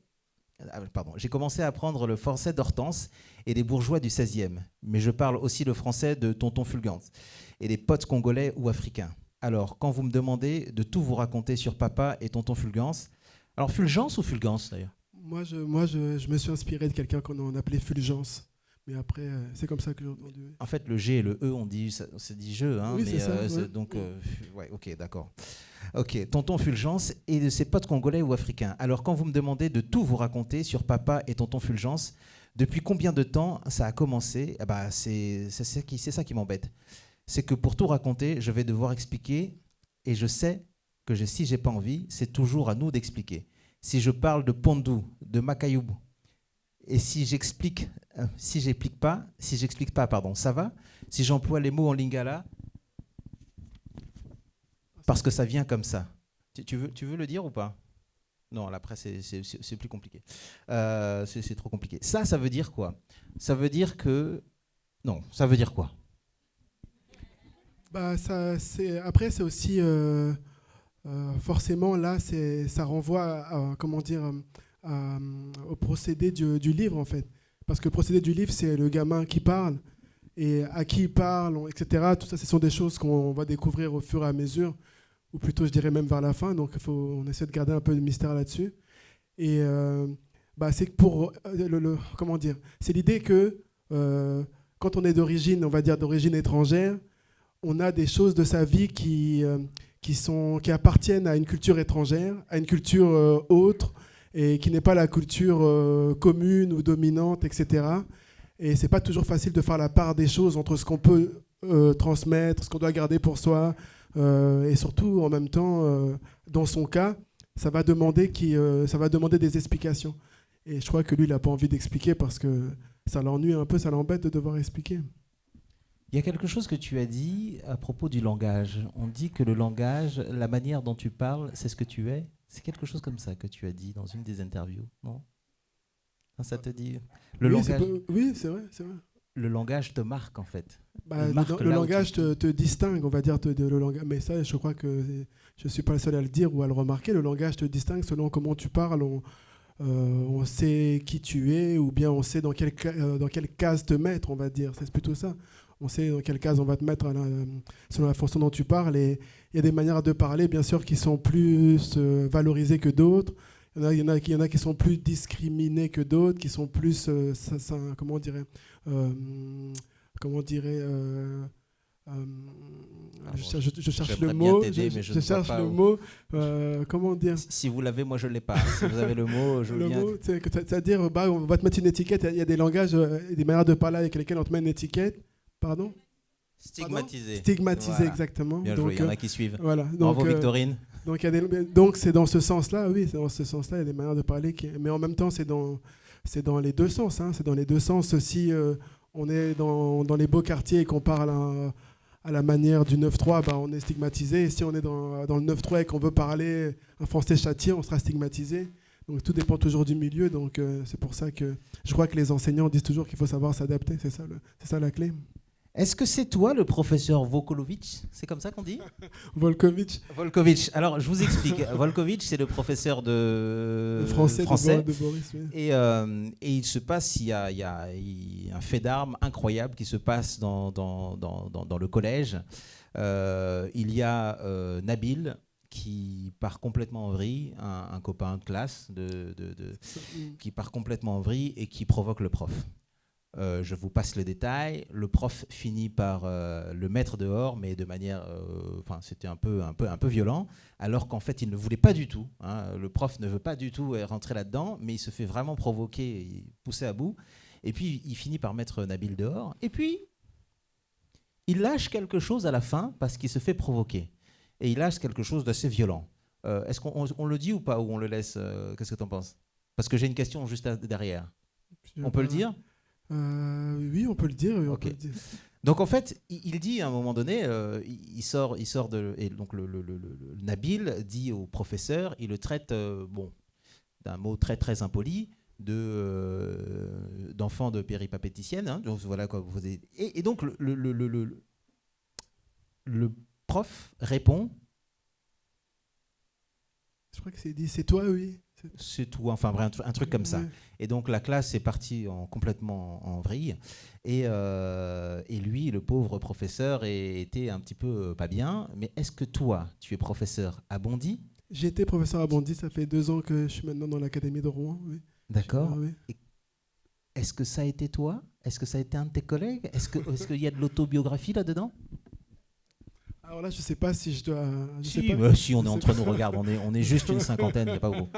d'Hortense et des bourgeois du 16e, mais je parle aussi le français de tonton Fulgence et des potes congolais ou africains. Alors, quand vous me demandez de tout vous raconter sur papa et tonton Fulgence, alors Fulgence ou Fulgence d'ailleurs? Moi, je me suis inspiré de quelqu'un qu'on appelait Fulgence. Mais après, c'est comme ça que j'ai entendu. En fait, le G et le E, on dit je, hein, oui, mais c'est ça. Ouais. donc, ouais, ok, d'accord. Ok, tonton Fulgence et de ses potes congolais ou africains. Alors, quand vous me demandez de tout vous raconter sur papa et tonton Fulgence, depuis combien de temps ça a commencé? Eh ben, c'est ça qui m'embête. C'est que pour tout raconter, je vais devoir expliquer, et je sais que si j'ai pas envie, c'est toujours à nous d'expliquer. Si je parle de Pondou, de Makayoub, et si j'explique pas, ça va. Si j'emploie les mots en lingala, parce que ça vient comme ça. Tu veux le dire ou pas? Non, après c'est plus compliqué. C'est trop compliqué. Ça veut dire quoi? Ça veut dire que... Non, ça veut dire quoi? Bah, après, c'est aussi... forcément, là, ça renvoie au procédé du livre, en fait. Parce que le procédé du livre, c'est le gamin qui parle, et à qui il parle, etc. Tout ça, ce sont des choses qu'on va découvrir au fur et à mesure, ou plutôt, je dirais même vers la fin. Donc, on essaie de garder un peu de mystère là-dessus. Et c'est pour... comment dire? C'est l'idée que quand on est d'origine, on va dire d'origine étrangère, on a des choses de sa vie qui appartiennent à une culture étrangère, à une culture autre, et qui n'est pas la culture commune ou dominante, etc. Et c'est pas toujours facile de faire la part des choses entre ce qu'on peut transmettre, ce qu'on doit garder pour soi, et surtout, en même temps, dans son cas, ça va demander des explications. Et je crois que lui, il n'a pas envie d'expliquer parce que ça l'ennuie un peu, ça l'embête de devoir expliquer. Il y a quelque chose que tu as dit à propos du langage. On dit que le langage, la manière dont tu parles, c'est ce que tu es. C'est quelque chose comme ça que tu as dit dans une des interviews, non? Ça te dit langage. Oui, c'est vrai. Le langage te marque en fait. Le langage te distingue, on va dire, le langage. Mais ça, je crois que je ne suis pas le seul à le dire ou à le remarquer. Le langage te distingue selon comment tu parles. On sait qui tu es, ou bien on sait dans quelle case te mettre, on va dire. C'est plutôt ça. On sait dans quelle case on va te mettre selon la façon dont tu parles. Et il y a des manières de parler, bien sûr, qui sont plus valorisées que d'autres. Il y en a qui sont plus discriminés que d'autres, qui sont plus, je cherche le j'aimerais bien mot. t'aider, mais je ne vois cherche pas le où. mot. Comment dire? Si vous l'avez, moi je ne l'ai pas. Si vous avez le mot, je veux Le bien. mot, c'est-à-dire, on va te mettre une étiquette. Il y a des langages, des manières de parler avec lesquelles on te met une étiquette. Pardon? Stigmatisé. Stigmatisé, Voilà. exactement. Bien Donc, joué, il y en a qui suivent. voilà. Bravo Victorine. Donc, donc c'est dans ce sens-là, oui, c'est dans ce sens-là, il y a des manières de parler, mais en même temps, c'est dans les deux sens. Hein, c'est dans les deux sens. Si on est dans les beaux quartiers et qu'on parle à la manière du 9-3, bah, on est stigmatisé. Et si on est dans le 9-3 et qu'on veut parler un français châtié, on sera stigmatisé. Donc tout dépend toujours du milieu. Donc c'est pour ça que je crois que les enseignants disent toujours qu'il faut savoir s'adapter. C'est ça la clé. Est-ce que c'est toi le professeur Volkovic? C'est comme ça qu'on dit? Volkovic. Volkovic. Alors, je vous explique. Volkovic, c'est le professeur de français. De Boris, oui. Et il se passe, il y a un fait d'armes incroyable qui se passe dans le collège. Il y a Nabil qui part complètement en vrille, un copain de classe qui part complètement en vrille et qui provoque le prof. Je vous passe le détail. Le prof finit par le mettre dehors, mais de manière, c'était un peu violent, alors qu'en fait il ne voulait pas du tout. Hein, le prof ne veut pas du tout rentrer là-dedans, mais il se fait vraiment provoquer, pousser à bout. Et puis il finit par mettre Nabil dehors. Et puis il lâche quelque chose à la fin parce qu'il se fait provoquer. Et il lâche quelque chose d'assez violent. Est-ce qu'on le dit ou pas, ou on le laisse? Qu'est-ce que tu en penses? Parce que j'ai une question juste derrière. On peut le dire? Oui, on peut le dire. Oui, okay. On peut le dire. Donc en fait, il dit à un moment donné, il sort de, et donc le Nabil dit au professeur, il le traite d'un mot très très impoli, d'enfant de péripatéticienne. Hein, donc voilà quoi. Et donc le prof répond. Je crois que c'est dit, c'est toi, oui. C'est tout, enfin bref, un truc comme ça. Ouais. Et donc la classe est partie complètement en vrille. Et lui, le pauvre professeur, était un petit peu pas bien. Mais est-ce que toi, tu es professeur à Bondy? J'ai été professeur à Bondy, ça fait 2 ans que je suis maintenant dans l'académie de Rouen. Oui. D'accord. Oui. Est-ce que ça a été toi? Est-ce que ça a été un de tes collègues? Est-ce qu'il y a de l'autobiographie là-dedans? Alors là, je ne sais pas si je dois... Si on est entre nous, regarde, on est juste une cinquantaine, il n'y a pas gros.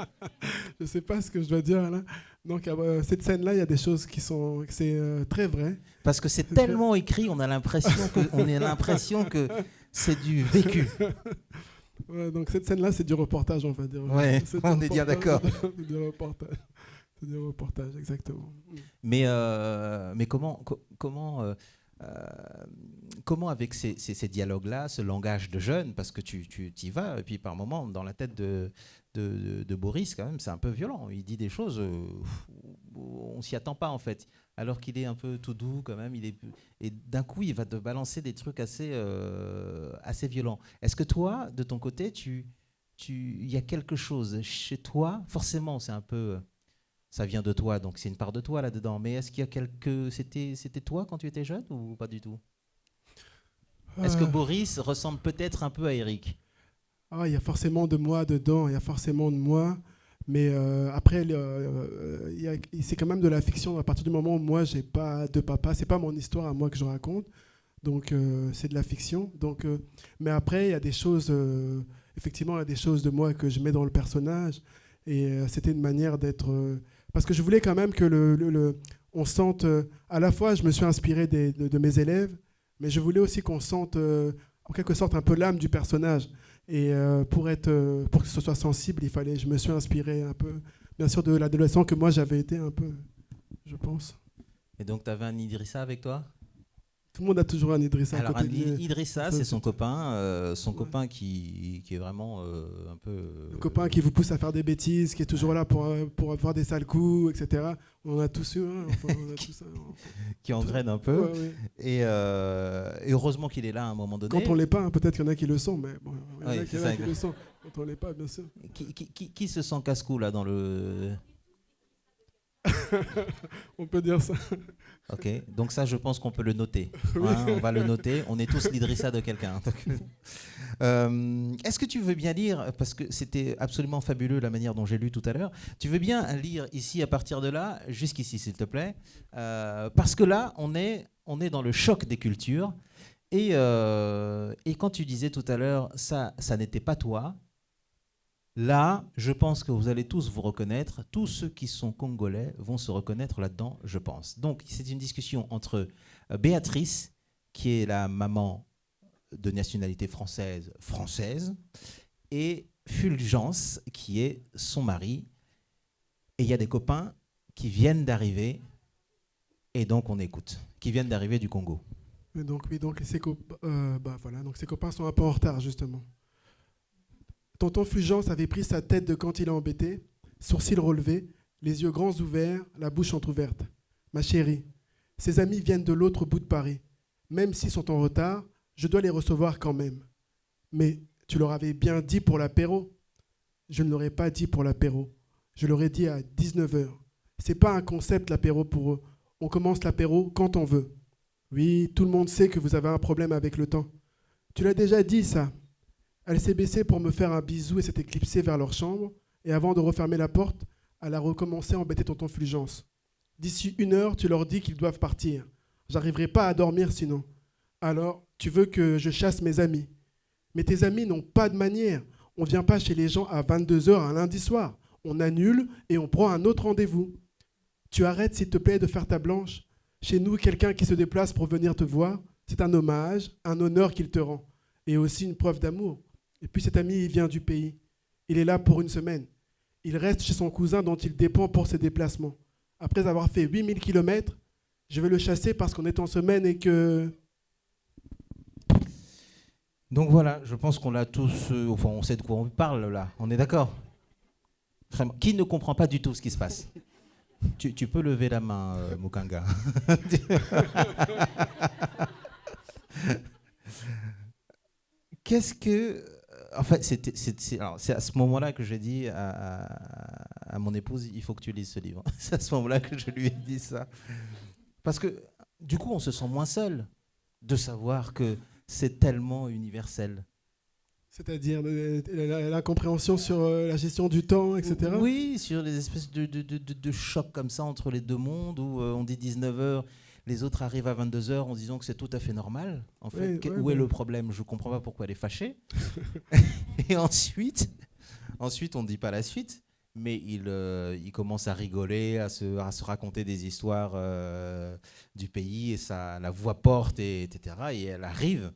Je ne sais pas ce que je dois dire là. Donc cette scène-là, il y a des choses c'est très vrai. Parce que c'est tellement écrit, on a l'impression que c'est du vécu. Ouais, donc cette scène-là, c'est du reportage, on va dire. Ouais, on est bien d'accord. C'est du reportage. C'est du reportage, exactement. Mais comment avec ces dialogues-là, ce langage de jeune, parce que tu y vas, et puis par moments, dans la tête de Boris, quand même, c'est un peu violent. Il dit des choses, on s'y attend pas en fait, alors qu'il est un peu tout doux quand même. Et d'un coup, il va te balancer des trucs assez violents. Est-ce que toi, de ton côté, il y a quelque chose chez toi, forcément, c'est un peu... Ça vient de toi, donc c'est une part de toi là-dedans. Mais est-ce qu'il y a c'était toi quand tu étais jeune ou pas du tout? Est-ce que Boris ressemble peut-être un peu à Eric? Il y a forcément de moi dedans, il y a forcément de moi. Mais après, c'est quand même de la fiction. À partir du moment où moi, j'ai pas de papa, c'est pas mon histoire à moi que je raconte. Donc, c'est de la fiction. Donc, mais après, il y a des choses... effectivement, il y a des choses de moi que je mets dans le personnage. Et c'était une manière d'être... parce que je voulais quand même que on sente... à la fois, je me suis inspiré de mes élèves, mais je voulais aussi qu'on sente, en quelque sorte, un peu l'âme du personnage. Et pour que ce soit sensible, je me suis inspiré un peu, bien sûr, de l'adolescent que moi, j'avais été un peu, je pense. Et donc, tu avais un Idrissa avec toi? Tout le monde a toujours un Idrissa. Alors, Idrissa, c'est son copain qui est vraiment un peu... Le copain qui vous pousse à faire des bêtises, qui est toujours là pour avoir des sales coups, etc. On a tous eu, hein, enfin, on a tous, qui engraine un peu. Ouais. Et heureusement qu'il est là à un moment donné. Quand on l'est pas, hein, peut-être qu'il y en a qui le sont, mais bon, il y en a qui le sont. Quand on l'est pas, bien sûr. Qui se sent casse-cou là dans le... On peut dire ça. Ok, donc ça, je pense qu'on peut le noter. Hein, on va le noter. On est tous l'Idrissa de quelqu'un. Est-ce que tu veux bien lire, parce que c'était absolument fabuleux la manière dont j'ai lu tout à l'heure, tu veux bien lire ici, à partir de là, jusqu'ici, s'il te plaît, parce que là, on est dans le choc des cultures. Et quand tu disais tout à l'heure, ça n'était pas toi, là, je pense que vous allez tous vous reconnaître. Tous ceux qui sont congolais vont se reconnaître là-dedans, je pense. Donc, c'est une discussion entre Béatrice, qui est la maman de nationalité française, et Fulgence, qui est son mari. Et il y a des copains qui viennent d'arriver, et donc on écoute, qui viennent d'arriver du Congo. Et donc, oui, donc ses copains sont un peu en retard, justement. Tonton Fulgence avait pris sa tête de quand il est embêté, sourcils relevés, les yeux grands ouverts, la bouche entrouverte. Ma chérie, ses amis viennent de l'autre bout de Paris. Même s'ils sont en retard, je dois les recevoir quand même. Mais tu leur avais bien dit pour l'apéro. Je ne leur ai pas dit pour l'apéro. Je leur ai dit à 19h. C'est pas un concept l'apéro pour eux. On commence l'apéro quand on veut. Oui, tout le monde sait que vous avez un problème avec le temps. Tu l'as déjà dit, ça. Elle s'est baissée pour me faire un bisou et s'est éclipsée vers leur chambre. Et avant de refermer la porte, elle a recommencé à embêter tonton Fulgence. D'ici 1 heure, tu leur dis qu'ils doivent partir. J'arriverai pas à dormir sinon. Alors, tu veux que je chasse mes amis. Mais tes amis n'ont pas de manière. On ne vient pas chez les gens à 22h un lundi soir. On annule et on prend un autre rendez-vous. Tu arrêtes, s'il te plaît, de faire ta blanche. Chez nous, quelqu'un qui se déplace pour venir te voir, c'est un hommage, un honneur qu'il te rend. Et aussi une preuve d'amour. Et puis cet ami, il vient du pays. Il est là pour 1 semaine. Il reste chez son cousin dont il dépend pour ses déplacements. Après avoir fait 8000 km, je vais le chasser parce qu'on est en semaine et que... Donc voilà, je pense qu'on l'a tous... enfin, on sait de quoi on parle, là. On est d'accord? Vraiment. Qui ne comprend pas du tout ce qui se passe? Tu peux lever la main, Mukanga. Qu'est-ce que... En fait, c'est à ce moment-là que j'ai dit à mon épouse, il faut que tu lises ce livre. C'est à ce moment-là que je lui ai dit ça. Parce que, du coup, on se sent moins seul de savoir que c'est tellement universel. C'est-à-dire l'incompréhension sur la gestion du temps, etc. Oui, sur les espèces de chocs comme ça entre les deux mondes, où on dit 19h, les autres arrivent à 22h en disant que c'est tout à fait normal. En fait, Oui, où est le problème? Je ne comprends pas pourquoi elle est fâchée. Et ensuite, on ne dit pas la suite, mais il commence à rigoler, à se raconter des histoires du pays, et la voix porte, etc. Et elle arrive,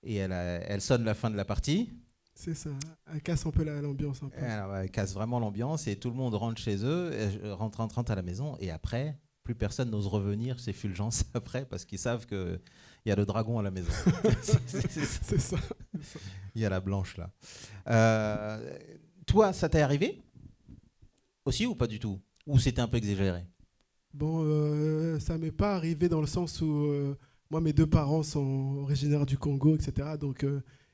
et elle sonne la fin de la partie. C'est ça, elle casse un peu l'ambiance. Alors, elle casse vraiment l'ambiance, et tout le monde rentre chez eux, rentre à la maison, et après... Plus personne n'ose revenir chez Fulgence après parce qu'ils savent qu'il y a le dragon à la maison. C'est ça. Il y a la blanche là. Toi, ça t'est arrivé aussi ou pas du tout? Ou c'était un peu exagéré? Bon, ça m'est pas arrivé dans le sens où moi, mes 2 parents sont originaires du Congo, etc. Donc,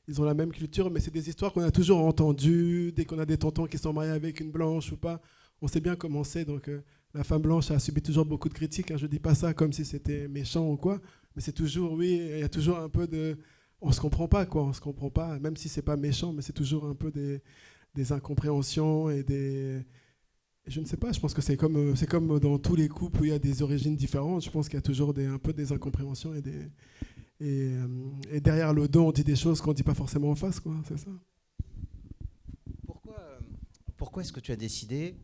ils ont la même culture, mais c'est des histoires qu'on a toujours entendues. Dès qu'on a des tontons qui sont mariés avec une blanche ou pas, on sait bien comment c'est. Donc, la femme blanche a subi toujours beaucoup de critiques. Hein. Je ne dis pas ça comme si c'était méchant ou quoi, mais c'est toujours, oui, il y a toujours un peu de... On ne se comprend pas, quoi. On ne se comprend pas, même si ce n'est pas méchant, mais c'est toujours un peu des incompréhensions et des... Je ne sais pas, je pense que c'est comme dans tous les couples où il y a des origines différentes. Je pense qu'il y a toujours un peu des incompréhensions et derrière le dos, on dit des choses qu'on ne dit pas forcément en face, quoi. C'est ça. Pourquoi est-ce que tu as décidé...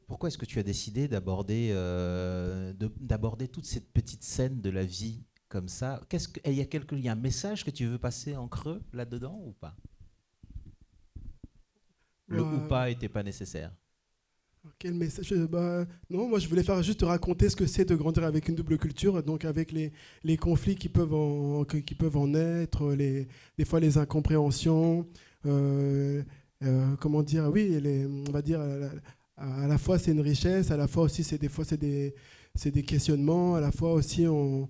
Pourquoi est-ce que tu as décidé d'aborder toute cette petite scène de la vie comme ça? Il y a un message que tu veux passer en creux là-dedans ou pas? Le ou pas n'était pas nécessaire. Quel message? Non, moi je voulais juste raconter ce que c'est de grandir avec une double culture, donc avec les conflits qui peuvent en être, des fois les incompréhensions, comment dire, oui, on va dire... À la fois c'est une richesse, à la fois aussi c'est des questionnements, à la fois aussi on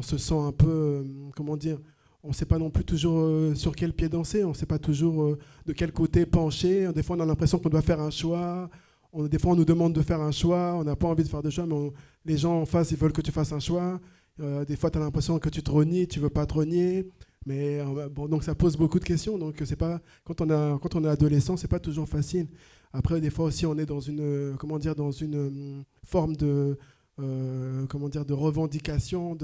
se sent un peu, comment dire, on ne sait pas non plus toujours sur quel pied danser, on ne sait pas toujours de quel côté pencher. Des fois on a l'impression qu'on doit faire un choix, des fois on nous demande de faire un choix, on n'a pas envie de faire de choix, mais les gens en face ils veulent que tu fasses un choix. Des fois tu as l'impression que tu te renies, tu ne veux pas te renier. Mais bon, donc ça pose beaucoup de questions. Donc c'est pas, quand on est adolescent, c'est pas toujours facile. Après, des fois aussi, on est dans une forme de revendication,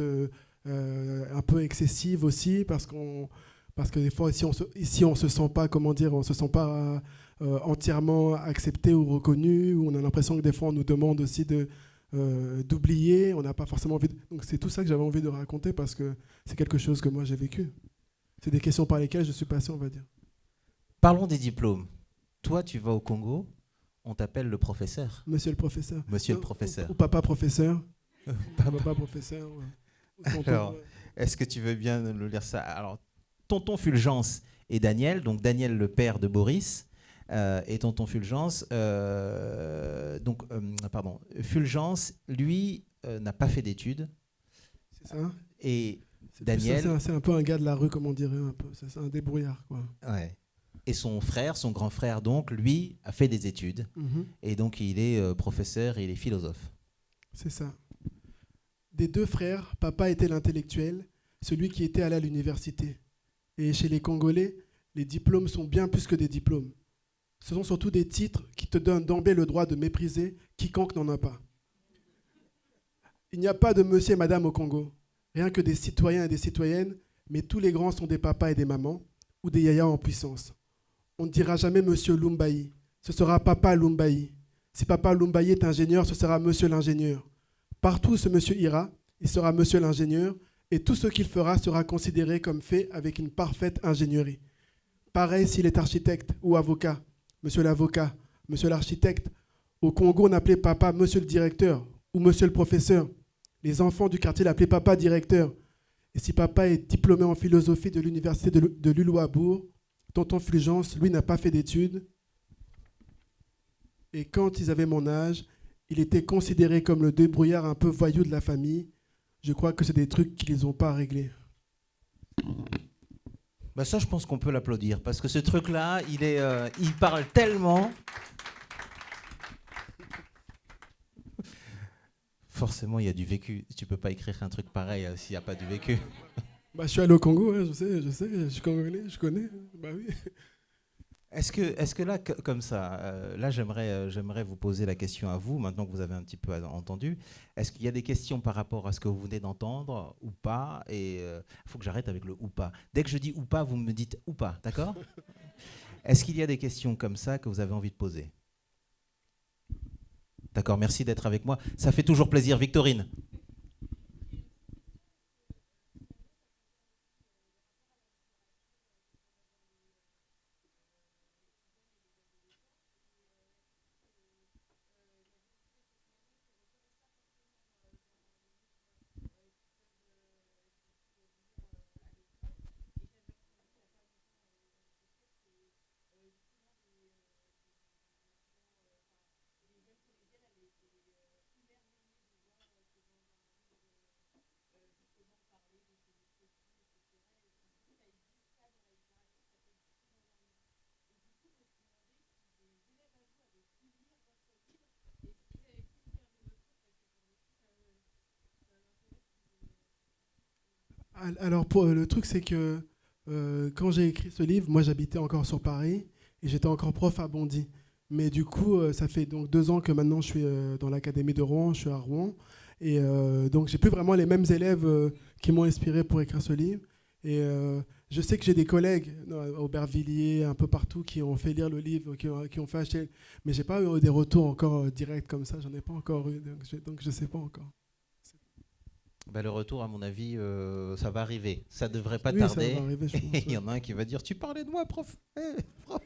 un peu excessive aussi, parce que des fois, ici, on se sent pas, comment dire, on se sent pas entièrement accepté ou reconnu, ou on a l'impression que des fois, on nous demande aussi d'oublier, on n'a pas forcément envie Donc c'est tout ça que j'avais envie de raconter, parce que c'est quelque chose que moi j'ai vécu. C'est des questions par lesquelles je suis passé, on va dire. Parlons des diplômes. Toi, tu vas au Congo, on t'appelle le professeur. Monsieur le professeur. Monsieur le professeur. Ou papa professeur. Papa professeur. Ouais. Alors, est-ce que tu veux bien nous lire ça? Alors, tonton Fulgence et Daniel, donc Daniel le père de Boris, et tonton Fulgence, Fulgence, lui, n'a pas fait d'études. C'est ça. Et Daniel... C'est un peu un gars de la rue, comme on dirait, un peu. C'est un débrouillard, quoi. Ouais. Et son frère, son grand frère, donc, lui, a fait des études. Mm-hmm. Et donc, il est professeur et il est philosophe. C'est ça. Des deux frères, papa était l'intellectuel, celui qui était allé à l'université. Et chez les Congolais, les diplômes sont bien plus que des diplômes. Ce sont surtout des titres qui te donnent d'emblée le droit de mépriser quiconque n'en a pas. Il n'y a pas de monsieur et madame au Congo, rien que des citoyens et des citoyennes, mais tous les grands sont des papas et des mamans, ou des yayas en puissance. On ne dira jamais monsieur Lumbayi, ce sera papa Lumbayi. Si papa Lumbayi est ingénieur, ce sera monsieur l'ingénieur. Partout où ce monsieur ira, il sera monsieur l'ingénieur, et tout ce qu'il fera sera considéré comme fait avec une parfaite ingénierie. Pareil s'il est architecte ou avocat, monsieur l'avocat, monsieur l'architecte. Au Congo, on appelait papa monsieur le directeur ou monsieur le professeur. Les enfants du quartier l'appelaient papa directeur. Et si papa est diplômé en philosophie de l'université de Luluabourg, tonton Fulgence, lui, n'a pas fait d'études. Et quand ils avaient mon âge, il était considéré comme le débrouillard un peu voyou de la famille. Je crois que c'est des trucs qu'ils n'ont pas réglés. Bah ça, je pense qu'on peut l'applaudir, parce que ce truc-là, il parle tellement. Forcément, il y a du vécu. Tu peux pas écrire un truc pareil s'il n'y a pas du vécu. Bah, je suis allé au Congo, hein, je sais, je suis congolais, je connais. Bah oui. Est-ce que là, comme ça, là, j'aimerais vous poser la question à vous, maintenant que vous avez un petit peu entendu. Est-ce qu'il y a des questions par rapport à ce que vous venez d'entendre ou pas? Et il faut que j'arrête avec le ou pas. Dès que je dis ou pas, vous me dites ou pas, d'accord? Est-ce qu'il y a des questions comme ça que vous avez envie de poser? D'accord, merci d'être avec moi. Ça fait toujours plaisir. Victorine. Alors, le truc, c'est que quand j'ai écrit ce livre, moi, j'habitais encore sur Paris et j'étais encore prof à Bondy. Mais du coup, ça fait donc 2 ans que maintenant, je suis dans l'académie de Rouen, je suis à Rouen. Et donc, j'ai plus vraiment les mêmes élèves qui m'ont inspiré pour écrire ce livre. Et je sais que j'ai des collègues à Aubervilliers, un peu partout, qui ont fait lire le livre, qui ont fait acheter. Mais j'ai pas eu des retours encore directs comme ça. J'en ai pas encore eu, donc je sais pas encore. Bah, le retour, à mon avis, ça va arriver. Ça devrait pas Oui, tarder. ça va arriver, je pense, Il y en a un qui va dire « Tu parlais de moi, prof, prof. »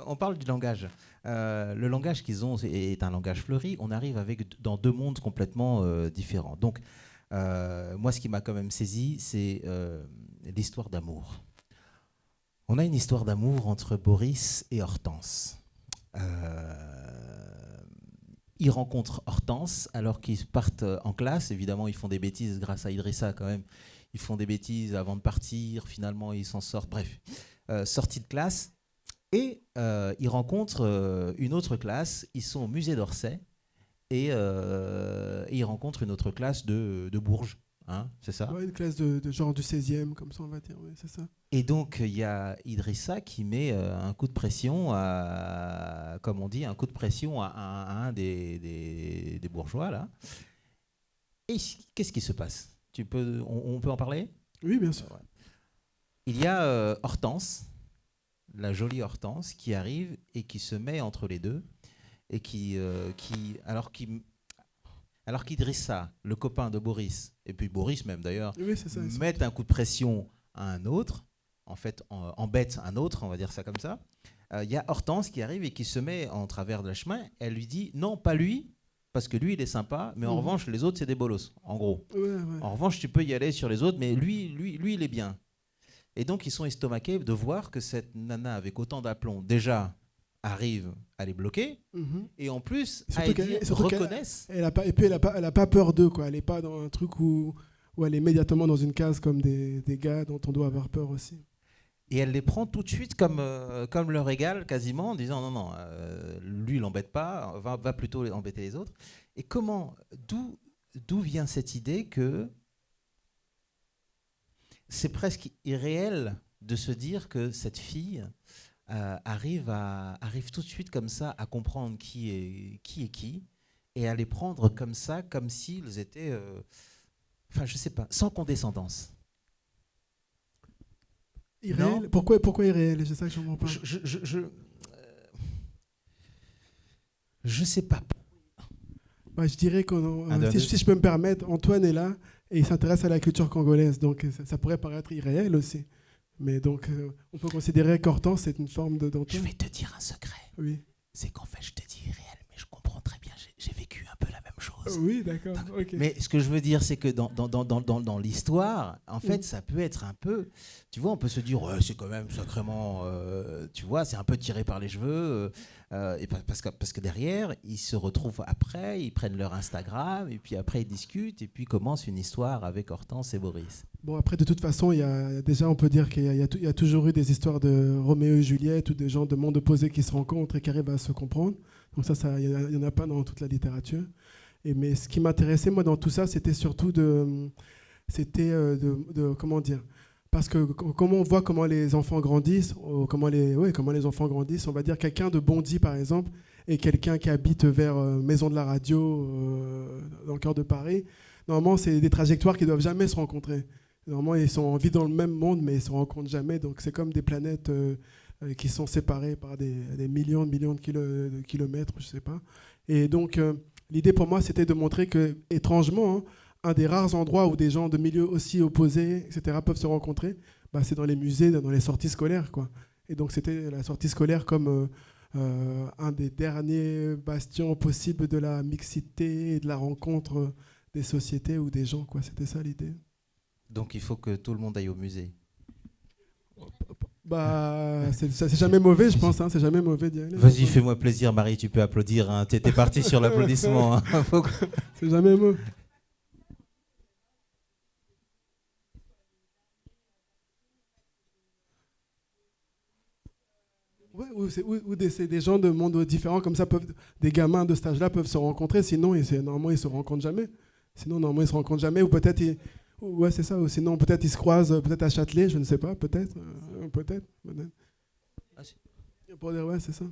On parle du langage. Le langage qu'ils ont est un langage fleuri. On arrive dans 2 mondes complètement différents. Donc, moi, ce qui m'a quand même saisi, c'est l'histoire d'amour. On a une histoire d'amour entre Boris et Hortense. Ils rencontrent Hortense alors qu'ils partent en classe. Évidemment, ils font des bêtises grâce à Idrissa quand même. Ils font des bêtises avant de partir. Finalement, ils s'en sortent. Bref, sortie de classe. Et ils rencontrent une autre classe. Ils sont au musée d'Orsay. Et ils rencontrent une autre classe de Bourges. Hein, c'est ça? Ouais, une classe de genre du 16e, comme ça on va dire. Oui, c'est ça. Et donc, il y a Idrissa qui met un coup de pression, comme on dit, un coup de pression à un des bourgeois, là. Et qu'est-ce qui se passe? On peut en parler? Oui, bien sûr. Il y a Hortense, la jolie Hortense, qui arrive et qui se met entre les deux et alors qu'Idrissa, le copain de Boris, et puis Boris même d'ailleurs, Oui, c'est ça. met un coup de pression à un autre, en fait embête un autre, on va dire ça comme ça, il y a Hortense qui arrive et qui se met en travers de la chemin. Elle lui dit non, pas lui, parce que lui il est sympa, mais en revanche les autres c'est des bolos, en gros. Ouais. En revanche tu peux y aller sur les autres, mais lui il est bien. Et donc ils sont estomaqués de voir que cette nana avec autant d'aplomb déjà arrive à les bloquer, et en plus Heidi reconnaissent. Elle a pas peur d'eux, quoi. Elle n'est pas dans un truc où elle est immédiatement dans une case comme des gars dont on doit avoir peur aussi. Et elle les prend tout de suite comme leur égal, quasiment, en disant non, lui, il l'embête pas, va plutôt embêter les autres. Et d'où vient cette idée que c'est presque irréel de se dire que cette fille arrive tout de suite comme ça à comprendre qui est qui, et à les prendre comme ça, comme s'ils étaient, je sais pas, sans condescendance. Irréel. Pourquoi irréel? C'est ça que je comprends pas. Je sais pas. Je dirais que si je peux me permettre, Antoine est là et il s'intéresse à la culture congolaise, donc ça pourrait paraître irréel aussi. Mais donc on peut considérer qu'Hortense c'est une forme d'Antoine. Je vais te dire un secret. Oui. C'est qu'en fait je te dis irréel, mais je comprends très bien. J'ai vécu un peu la même chose. Oui, d'accord. Okay. Mais ce que je veux dire, c'est que dans l'histoire, en fait, ça peut être un peu... Tu vois, on peut se dire, ouais, c'est quand même sacrément... tu vois, c'est un peu tiré par les cheveux. Et parce que derrière, ils se retrouvent après, ils prennent leur Instagram, et puis après, ils discutent, et puis commence une histoire avec Hortense et Boris. Bon, après, de toute façon, déjà, on peut dire qu'il y a toujours eu des histoires de Roméo et Juliette ou des gens de monde opposé qui se rencontrent et qui arrivent à se comprendre. Donc ça il n'y en a pas dans toute la littérature. Mais ce qui m'intéressait, moi, dans tout ça, c'était surtout comment dire, parce que comment on voit comment les enfants grandissent, comment les enfants grandissent, on va dire quelqu'un de Bondy, par exemple, et quelqu'un qui habite vers Maison de la Radio, dans le cœur de Paris. Normalement, c'est des trajectoires qui ne doivent jamais se rencontrer. Normalement, ils vivent dans le même monde, mais ils ne se rencontrent jamais. Donc, c'est comme des planètes qui sont séparées par des millions de kilomètres, je ne sais pas. Et donc, l'idée pour moi, c'était de montrer que, étrangement, un des rares endroits où des gens de milieux aussi opposés, etc., peuvent se rencontrer, c'est dans les musées, dans les sorties scolaires, quoi. Et donc, c'était la sortie scolaire comme un des derniers bastions possibles de la mixité et de la rencontre des sociétés ou des gens, quoi. C'était ça l'idée. Donc, il faut que tout le monde aille au musée. C'est jamais mauvais, je pense. C'est jamais mauvais d'y aller. Vas-y, fais-moi plaisir, Marie, tu peux applaudir. T'étais parti sur l'applaudissement. C'est jamais mauvais. Ouais, ou des gens de mondes différents comme ça, des gamins de cet âge-là peuvent se rencontrer. Sinon, normalement, ils se rencontrent jamais. Ou peut-être ouais, c'est ça. Ou sinon, peut-être ils se croisent, peut-être à Châtelet, je ne sais pas, peut-être. Ah, si. Pour dire, ouais, c'est ça.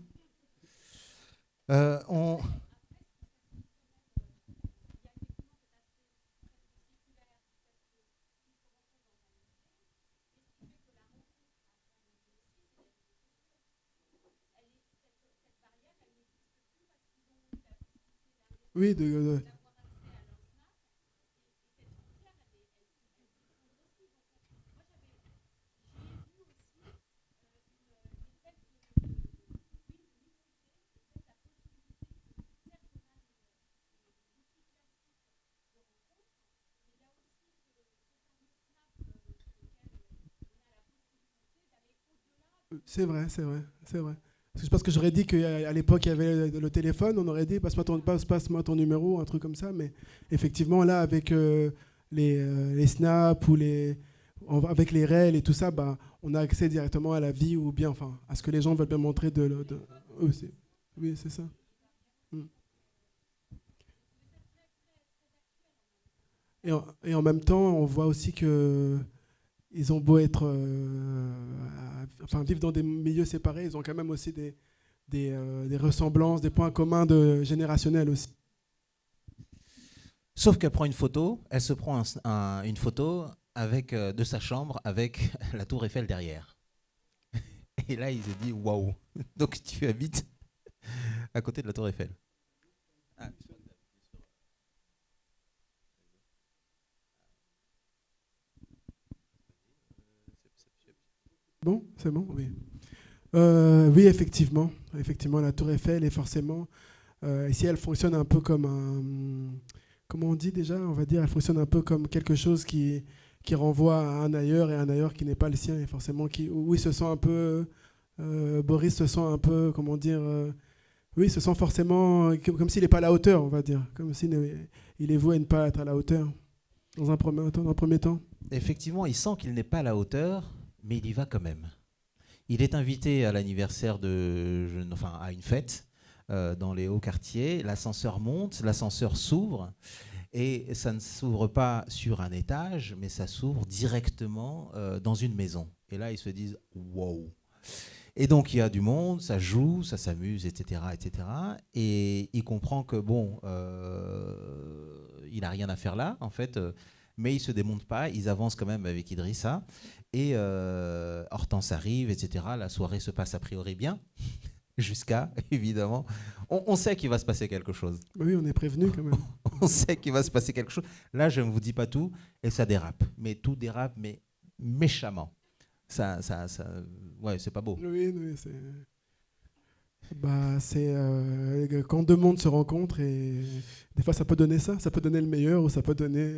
Oui, C'est vrai. C'est parce que j'aurais dit qu'à l'époque, il y avait le téléphone, on aurait dit passe-moi ton numéro, un truc comme ça. Mais effectivement, là, avec les snaps ou avec les réels et tout ça, on a accès directement à la vie ou bien, à ce que les gens veulent bien montrer oui, c'est ça. Et en même temps, on voit aussi que ils ont beau être, vivre dans des milieux séparés, ils ont quand même aussi des ressemblances, des points communs générationnels aussi. Sauf qu'elle prend une photo, elle se prend une photo avec, de sa chambre avec la tour Eiffel derrière. Et là, il se dit waouh, donc tu habites à côté de la tour Eiffel. Ah. Bon, c'est bon, oui. Oui, effectivement. Effectivement, la tour Eiffel est forcément... ici, elle fonctionne un peu comme un... Comment on dit déjà? On va dire, elle fonctionne un peu comme quelque chose qui renvoie à un ailleurs et un ailleurs qui n'est pas le sien. Et forcément, où il se sent un peu... Boris se sent un peu, comment dire... oui, il se sent forcément comme s'il n'est pas à la hauteur, on va dire. Comme s'il est voué à ne pas être à la hauteur, dans un premier temps. Effectivement, il sent qu'il n'est pas à la hauteur, mais il y va quand même. Il est invité à l'anniversaire à une fête dans les hauts quartiers. L'ascenseur monte, l'ascenseur s'ouvre, et ça ne s'ouvre pas sur un étage, mais ça s'ouvre directement dans une maison. Et là, ils se disent wow. Et donc, il y a du monde, ça joue, ça s'amuse, etc., etc. Et il comprend que bon, il n'a rien à faire là, en fait. Mais ils ne se démontent pas, ils avancent quand même avec Idrissa. Et Hortense arrive, etc. La soirée se passe a priori bien, jusqu'à, évidemment. On sait qu'il va se passer quelque chose. Oui, on est prévenu quand même. On sait qu'il va se passer quelque chose. Là, je ne vous dis pas tout, et ça dérape. Mais tout dérape, mais méchamment. Ouais, c'est pas beau. Oui, c'est... c'est quand deux mondes se rencontrent, et des fois ça peut donner ça peut donner le meilleur, ou ça peut donner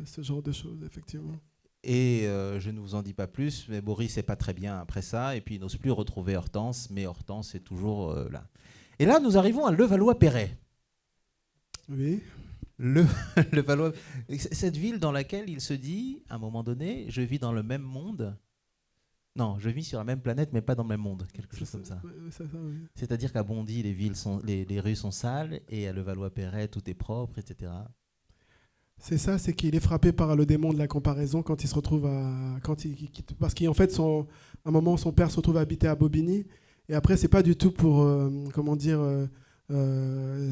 ce genre de choses, effectivement. Et je ne vous en dis pas plus, mais Boris n'est pas très bien après ça, et puis il n'ose plus retrouver Hortense, mais Hortense est toujours là. Et là, nous arrivons à Levallois-Perret. Oui. Levallois, cette ville dans laquelle il se dit, à un moment donné, je vis dans le même monde. Non, je vis sur la même planète, mais pas dans le même monde, quelque chose comme ça. Oui. C'est-à-dire qu'à Bondy, les rues sont sales, et à Levallois-Perret, tout est propre, etc. C'est ça, c'est qu'il est frappé par le démon de la comparaison quand il se retrouve parce qu'en fait, à un moment, son père se retrouve à habiter à Bobigny, et après, c'est pas du tout pour,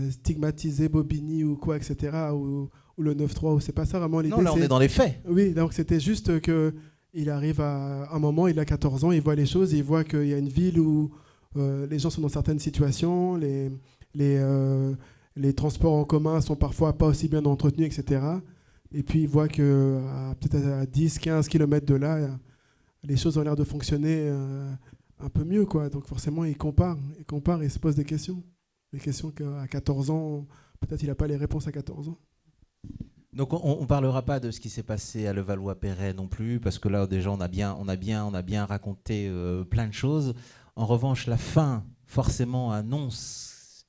stigmatiser Bobigny ou quoi, etc., ou le 9-3, ou c'est pas ça vraiment l'idée. Non, là, on est dans les faits. Oui, donc c'était juste que il arrive à un moment, il a 14 ans, il voit les choses, il voit qu'il y a une ville où les gens sont dans certaines situations, les transports en commun sont parfois pas aussi bien entretenus, etc. Et puis il voit que peut-être à 10-15 km de là, les choses ont l'air de fonctionner un peu mieux, quoi. Donc forcément, il compare et il se pose des questions. Des questions qu'à 14 ans, peut-être il n'a pas les réponses à 14 ans. Donc on ne parlera pas de ce qui s'est passé à Levallois-Perret non plus, parce que là déjà on a bien raconté plein de choses. En revanche, la fin forcément annonce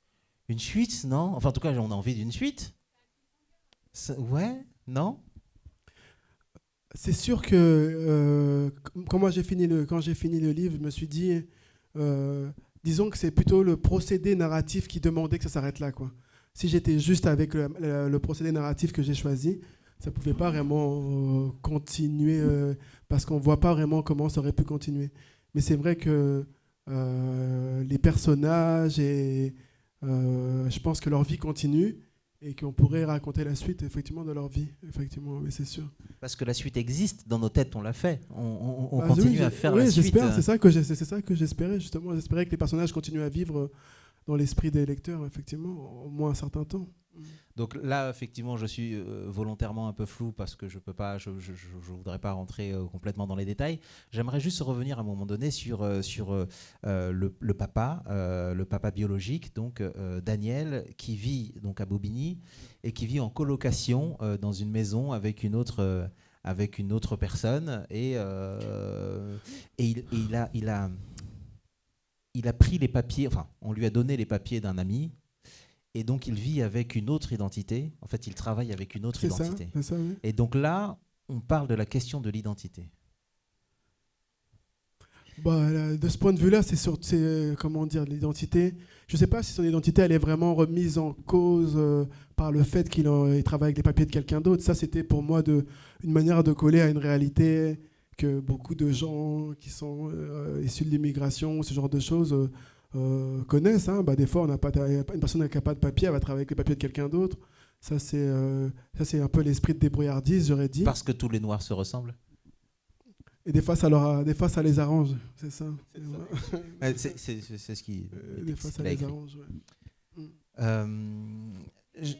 une suite, non? Enfin en tout cas on a envie d'une suite. Ouais, non? C'est sûr que quand j'ai fini le livre, je me suis dit, disons que c'est plutôt le procédé narratif qui demandait que ça s'arrête là, quoi. Si j'étais juste avec le procédé narratif que j'ai choisi, ça ne pouvait pas vraiment continuer, parce qu'on ne voit pas vraiment comment ça aurait pu continuer. Mais c'est vrai que les personnages, je pense que leur vie continue, et qu'on pourrait raconter la suite, effectivement, de leur vie. Effectivement, oui, c'est sûr. Parce que la suite existe, dans nos têtes, on l'a fait. On continue à faire la suite. C'est ça que j'espérais, justement. J'espérais que les personnages continuent à vivre dans l'esprit des lecteurs, effectivement, au moins un certain temps. Donc là, effectivement, je suis volontairement un peu flou parce que je voudrais pas rentrer complètement dans les détails. J'aimerais juste revenir à un moment donné sur le papa biologique, donc Daniel, qui vit donc à Bobigny et qui vit en colocation dans une maison avec une autre personne, et il a pris les papiers, enfin, on lui a donné les papiers d'un ami. Et donc, il vit avec une autre identité. En fait, il travaille avec une autre identité. C'est ça, oui. Et donc là, on parle de la question de l'identité. De ce point de vue-là, comment dire, l'identité. Je ne sais pas si son identité, elle est vraiment remise en cause par le fait qu'il travaille avec les papiers de quelqu'un d'autre. Ça, c'était pour moi une manière de coller à une réalité que beaucoup de gens qui sont issus de l'immigration, ce genre de choses... connaissent. Des fois, une personne qui n'a pas de papier, elle va travailler avec les papiers de quelqu'un d'autre. Ça, c'est un peu l'esprit de débrouillardise, j'aurais dit. Parce que tous les Noirs se ressemblent. Et des fois, des fois, ça les arrange. C'est ça. C'est ce qui. Des fois, ça les arrange. Ouais. Je-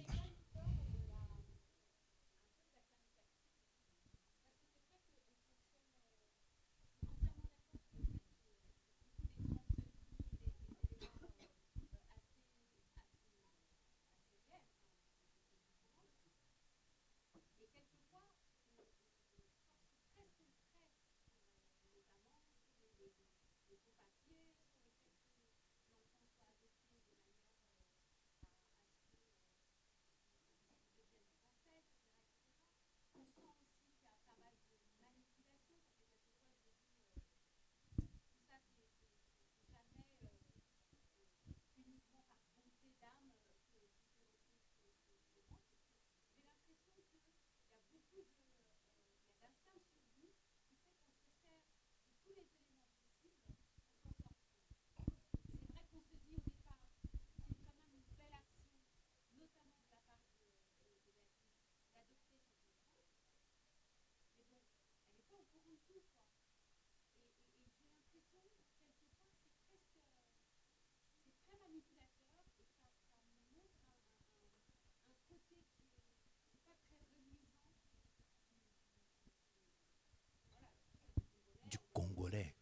Du Congolais.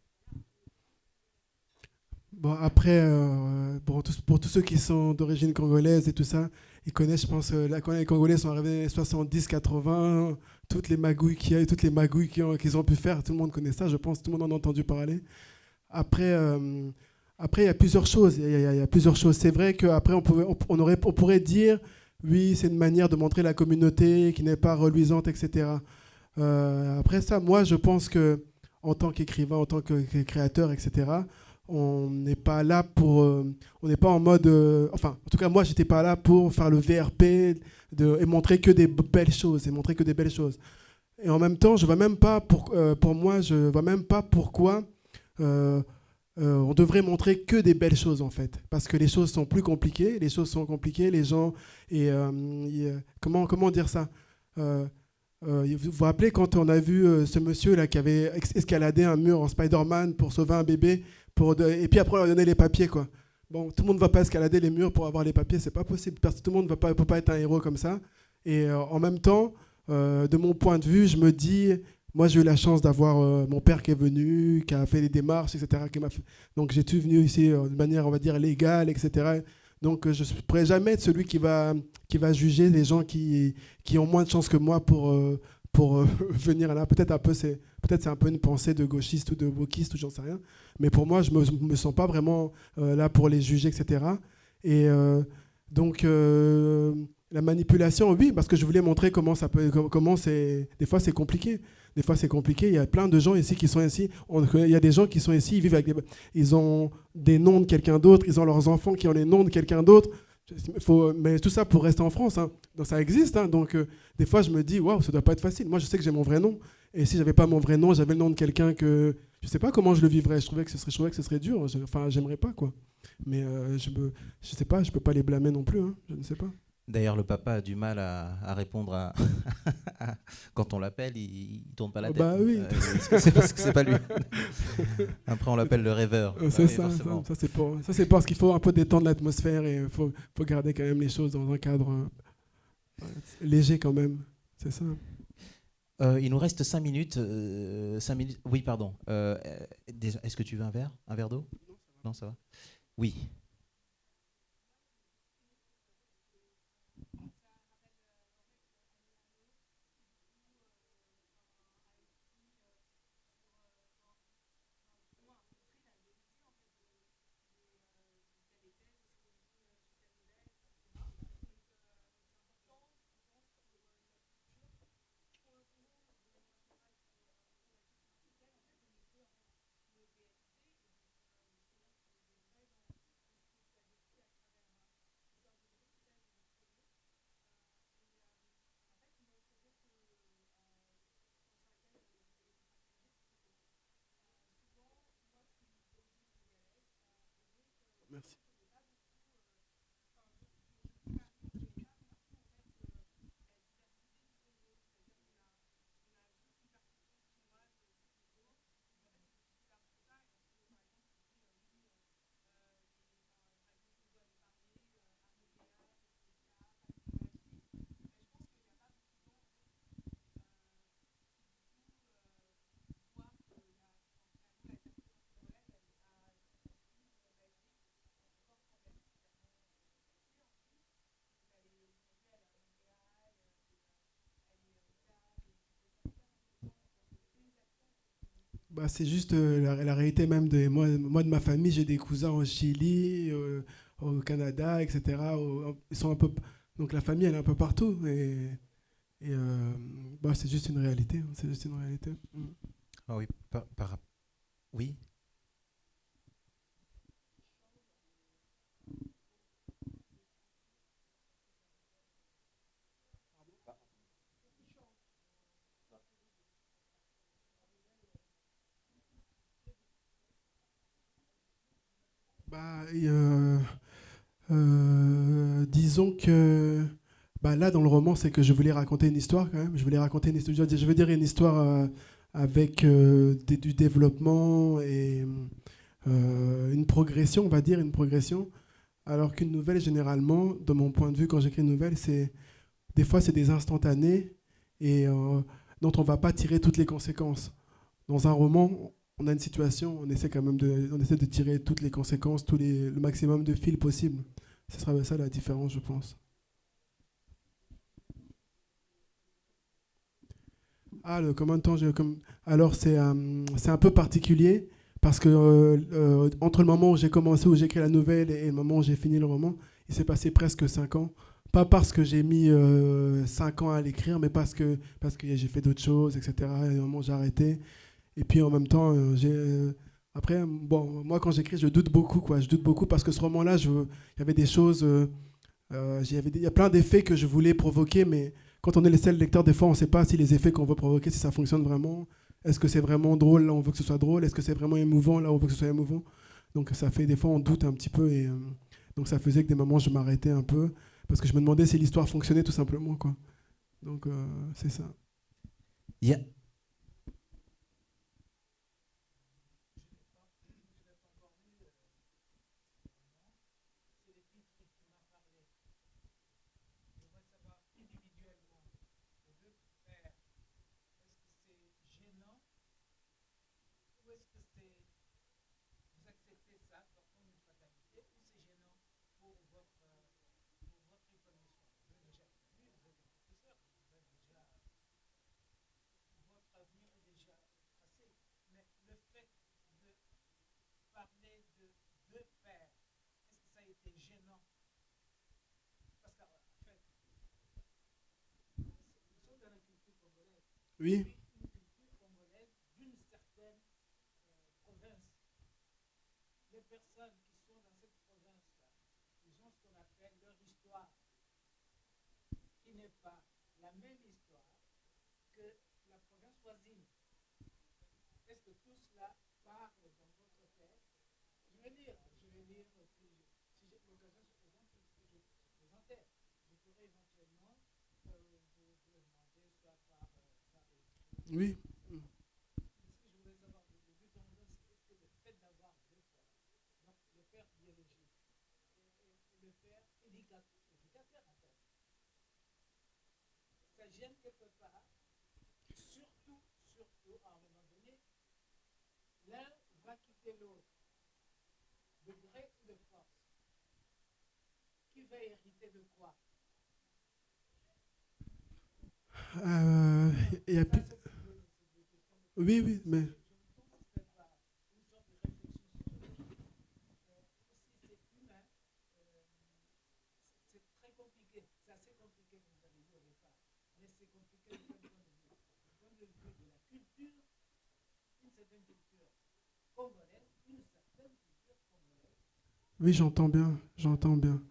Bon, après, pour tous ceux qui sont d'origine congolaise et tout ça, ils connaissent, je pense, quand les Congolais sont arrivés dans les 70, 80, toutes les magouilles qu'il y a, toutes les magouilles qu'ils ont pu faire, tout le monde connaît ça, je pense, tout le monde en a entendu parler. Après, il y a plusieurs choses. Il y a plusieurs choses. C'est vrai qu'après, on pourrait dire, oui, c'est une manière de montrer la communauté qui n'est pas reluisante, etc. Après ça, moi, je pense que en tant qu'écrivain, en tant que créateur, etc., on n'est pas là pour... on n'est pas en mode... enfin, en tout cas, moi, j'étais pas là pour faire le VRP et montrer que des belles choses. Et montrer que des belles choses. Et en même temps, je vois même pas pour moi, je vois même pas pourquoi on devrait montrer que des belles choses, en fait. Parce que les choses sont plus compliquées. Les choses sont compliquées. Les gens... comment dire ça vous vous rappelez quand on a vu ce monsieur-là qui avait escaladé un mur en Spider-Man pour sauver un bébé et puis après on lui a donné les papiers, quoi. Bon, tout le monde ne va pas escalader les murs pour avoir les papiers, c'est pas possible. Parce que tout le monde ne peut pas être un héros comme ça. Et en même temps, de mon point de vue, je me dis, moi j'ai eu la chance d'avoir mon père qui est venu, qui a fait les démarches, etc. Donc j'ai tout venu ici de manière, on va dire, légale, etc. Donc je ne pourrais jamais être celui qui va juger les gens qui ont moins de chance que moi pour venir là. Peut-être c'est un peu une pensée de gauchiste ou de wokiste ou j'en sais rien. Mais pour moi, je me sens pas vraiment là pour les juger, etc. Et donc la manipulation, oui, parce que je voulais montrer comment c'est. Des fois, c'est compliqué. Des fois, c'est compliqué. Il y a plein de gens ici qui sont ici. Il y a des gens qui sont ici, ils ont des noms de quelqu'un d'autre, ils ont leurs enfants qui ont les noms de quelqu'un d'autre. Mais tout ça pour rester en France. Hein. Donc ça existe. Hein. Donc des fois, je me dis, waouh, ça doit pas être facile. Moi, je sais que j'ai mon vrai nom. Et si j'avais pas mon vrai nom, j'avais le nom de quelqu'un que je sais pas comment je le vivrais. Je trouvais que ce serait dur. Enfin, j'aimerais pas, quoi. Mais je sais pas, je peux pas les blâmer non plus. Hein. Je ne sais pas. D'ailleurs, le papa a du mal à répondre quand on l'appelle, il tourne pas la tête. Bah oui. C'est parce que c'est pas lui. Après, on l'appelle le rêveur. C'est ça c'est parce qu'il faut un peu détendre l'atmosphère et il faut garder quand même les choses dans un cadre léger quand même. C'est ça. Il nous reste 5 minutes. 5 minutes. Oui, pardon. Est-ce que tu veux un verre? Un verre d'eau? Non, ça va. Oui. Merci. Bah, c'est juste la réalité même de moi de ma famille. J'ai des cousins au Chili, au Canada, etc. Ils sont un peu, donc la famille, elle est un peu partout. Bah, c'est juste une réalité. Hein, c'est juste une réalité. Ah oui, oui. Bah, disons que bah, là, dans le roman, c'est que je voulais raconter une histoire quand même. Je voulais raconter une histoire. Je veux dire une histoire avec du développement et une progression, on va dire, une progression. Alors qu'une nouvelle, généralement, de mon point de vue, quand j'écris une nouvelle, des fois, c'est des instantanés et dont on ne va pas tirer toutes les conséquences. Dans un roman, on a une situation, on essaie quand même de tirer toutes les conséquences, le maximum de fils possible. Ce sera ça la différence, je pense. Combien de temps Alors, c'est un peu particulier parce que entre le moment où j'ai commencé, où j'ai écrit la nouvelle et le moment où j'ai fini le roman, il s'est passé presque 5 ans. Pas parce que j'ai mis 5 ans à l'écrire, mais parce que j'ai fait d'autres choses, etc. Et à un moment, j'ai arrêté. Et puis en même temps, après, bon, moi quand j'écris, je doute beaucoup, quoi. Je doute beaucoup parce que ce roman-là, il y avait des choses, il y a plein d'effets que je voulais provoquer, mais quand on est les seuls lecteurs, des fois, on ne sait pas si les effets qu'on veut provoquer, si ça fonctionne vraiment. Est-ce que c'est vraiment drôle, là on veut que ce soit drôle? Est-ce que c'est vraiment émouvant, là on veut que ce soit émouvant? Donc ça fait, des fois, on doute un petit peu. Et donc ça faisait que des moments, je m'arrêtais un peu parce que je me demandais si l'histoire fonctionnait tout simplement, quoi. Donc c'est ça. Yeah. Oui. Oui. Il y a plus... Oui, oui, mais... Oui, j'entends bien, j'entends bien.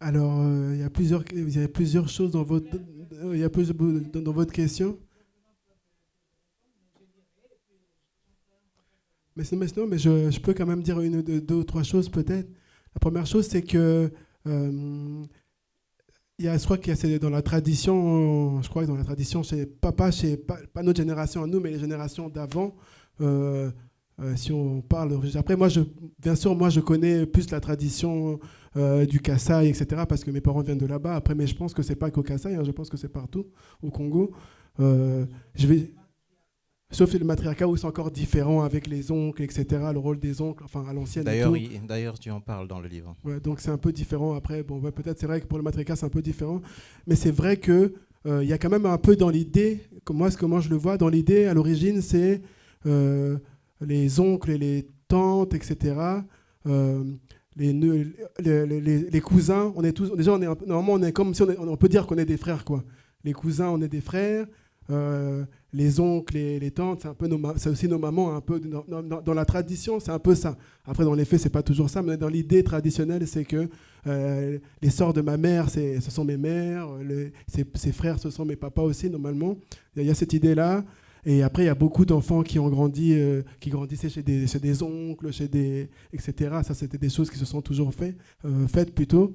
Alors, il y a plusieurs choses dans dans votre question. Mais je peux quand même dire deux ou trois choses peut-être. La première chose, c'est que je crois qu'il y a dans la tradition, je crois que dans la tradition, pas notre génération à nous, mais les générations d'avant, Si on parle, après moi, bien sûr, moi je connais plus la tradition du Kasaï, etc. Parce que mes parents viennent de là-bas. Après, mais je pense que c'est pas qu'au Kasaï, hein, je pense que c'est partout au Congo. Sauf le matriarcat où c'est encore différent avec les oncles, etc. Le rôle des oncles, enfin à l'ancienne. D'ailleurs, tu en parles dans le livre. Ouais, donc c'est un peu différent. Après, bon, ouais, peut-être c'est vrai que pour le matriarcat c'est un peu différent, mais c'est vrai que il y a quand même un peu dans l'idée, comment je le vois, dans l'idée à l'origine, c'est les oncles et les tantes, etc. Les cousins, on est tous déjà, normalement on est comme si on peut dire qu'on est des frères, quoi. Les cousins, on est des frères. Les oncles et les tantes, c'est aussi nos mamans, un peu dans la tradition, c'est un peu ça. Après, dans les faits, c'est pas toujours ça, mais dans l'idée traditionnelle, c'est que les sœurs de ma mère, ce sont mes mères, ses frères, ce sont mes papas aussi, normalement. Il y a cette idée-là. Et après, il y a beaucoup d'enfants qui ont grandi, qui grandissaient chez des oncles, etc. Ça, c'était des choses qui se sont toujours faites plutôt.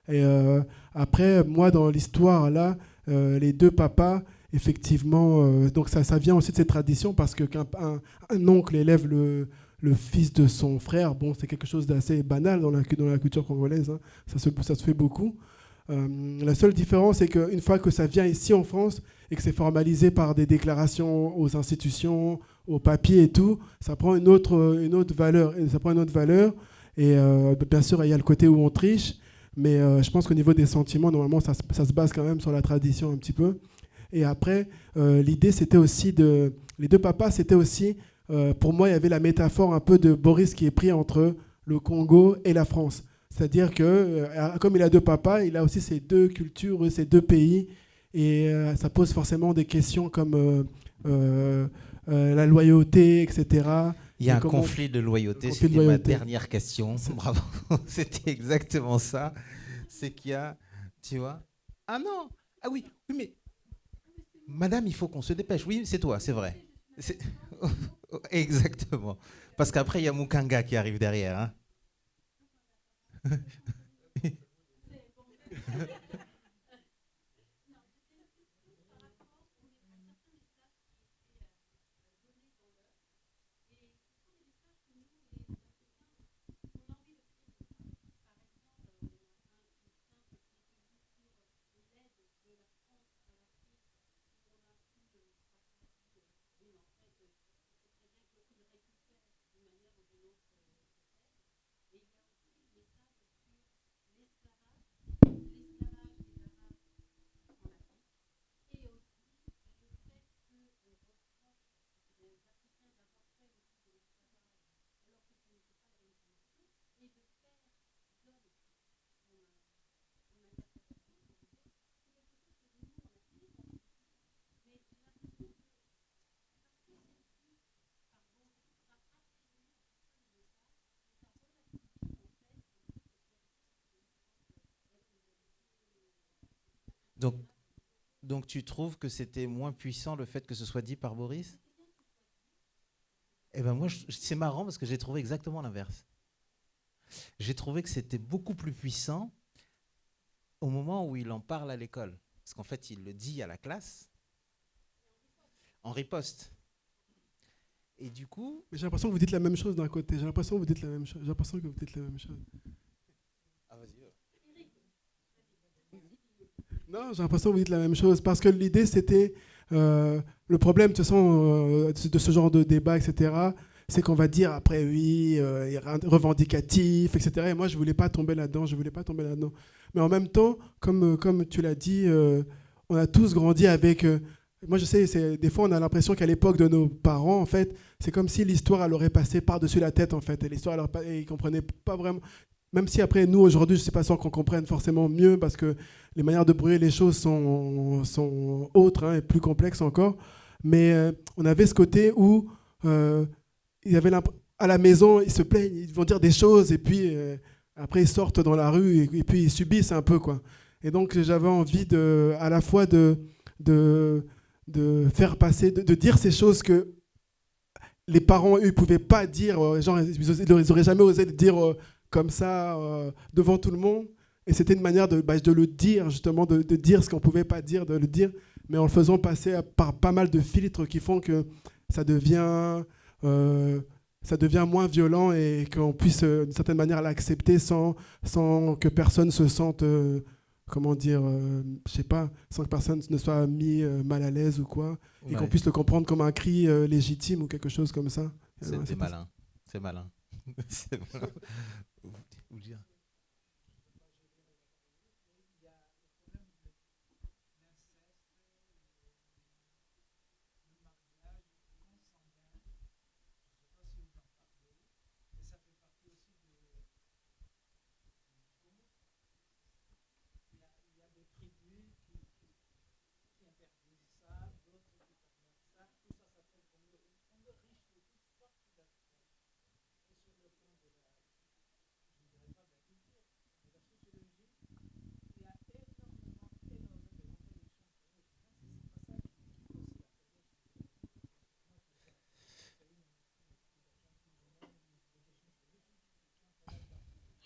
Et après, moi, dans l'histoire, là, les deux papas, effectivement, donc ça vient aussi de cette tradition parce qu'un oncle élève le fils de son frère, bon, c'est quelque chose d'assez banal dans la culture congolaise, hein. Ça se fait beaucoup. La seule différence, c'est qu'une fois que ça vient ici en France et que c'est formalisé par des déclarations aux institutions, aux papiers et tout, ça prend une autre valeur. Et bien sûr, il y a le côté où on triche, mais je pense qu'au niveau des sentiments, normalement, ça se base quand même sur la tradition un petit peu. Et après, l'idée, c'était aussi les deux papas, c'était aussi, pour moi, il y avait la métaphore un peu de Boris qui est pris entre le Congo et la France. C'est-à-dire que, comme il a deux papas, il a aussi ces deux cultures, ces deux pays. Et ça pose forcément des questions comme la loyauté, etc. Il y a un conflit de loyauté, c'était ma dernière question. Bravo, c'était exactement ça. C'est qu'il y a, tu vois... Ah non, ah oui, mais... Madame, il faut qu'on se dépêche. Oui, c'est toi, c'est vrai. Exactement. Parce qu'après, il y a Mukanga qui arrive derrière. Hein. Donc tu trouves que c'était moins puissant le fait que ce soit dit par Boris ? Eh ben moi, c'est marrant parce que j'ai trouvé exactement l'inverse. J'ai trouvé que c'était beaucoup plus puissant au moment où il en parle à l'école. Parce qu'en fait, il le dit à la classe en riposte. Et du coup... Mais j'ai l'impression que vous dites la même chose d'un côté. J'ai l'impression que vous dites la même chose. Ah, vas-y. Non, j'ai l'impression que vous dites la même chose. Parce que l'idée, c'était... le problème, de ce genre de débat, etc., c'est qu'on va dire après, oui, revendicatif, etc. Et moi, je ne voulais pas tomber là-dedans. Mais en même temps, comme tu l'as dit, on a tous grandi avec... moi, je sais, des fois, on a l'impression qu'à l'époque de nos parents, en fait, c'est comme si l'histoire, elle aurait passé par-dessus la tête, en fait. Et l'histoire, ils ne comprenaient pas vraiment... Même si après, nous, aujourd'hui, je ne suis pas sûr qu'on comprenne forcément mieux parce que les manières de brûler les choses sont autres, hein, et plus complexes encore. Mais on avait ce côté où ils avaient à la maison, ils se plaignent, ils vont dire des choses et puis après, ils sortent dans la rue et puis ils subissent un peu, quoi. Et donc, j'avais envie à la fois de faire passer, de dire ces choses que les parents, eux, ne pouvaient pas dire. Genre, ils n'auraient jamais osé le dire comme ça devant tout le monde. Et c'était une manière de le dire, justement, de dire ce qu'on ne pouvait pas dire, de le dire, mais en le faisant passer par pas mal de filtres qui font que ça devient ça devient moins violent et qu'on puisse d'une certaine manière l'accepter sans que personne se sente, comment dire, je sais pas, sans que personne ne soit mis mal à l'aise ou quoi, et qu'on puisse le comprendre comme un cri légitime ou quelque chose comme ça. C'est malin, c'est malin. C'est malin.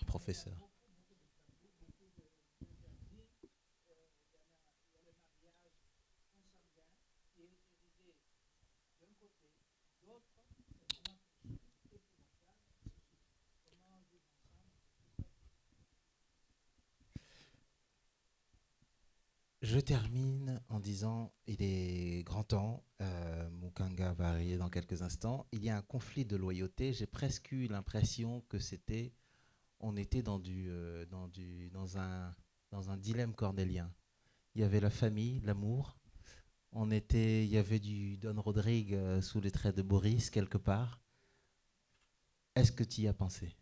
Professeur. Je termine en disant, il est grand temps, Mukanga va arriver dans quelques instants, il y a un conflit de loyauté, j'ai presque eu l'impression que on était dans un dilemme cornélien. Il y avait la famille, l'amour, il y avait du Don Rodrigue sous les traits de Boris quelque part. Est-ce que tu y as pensé?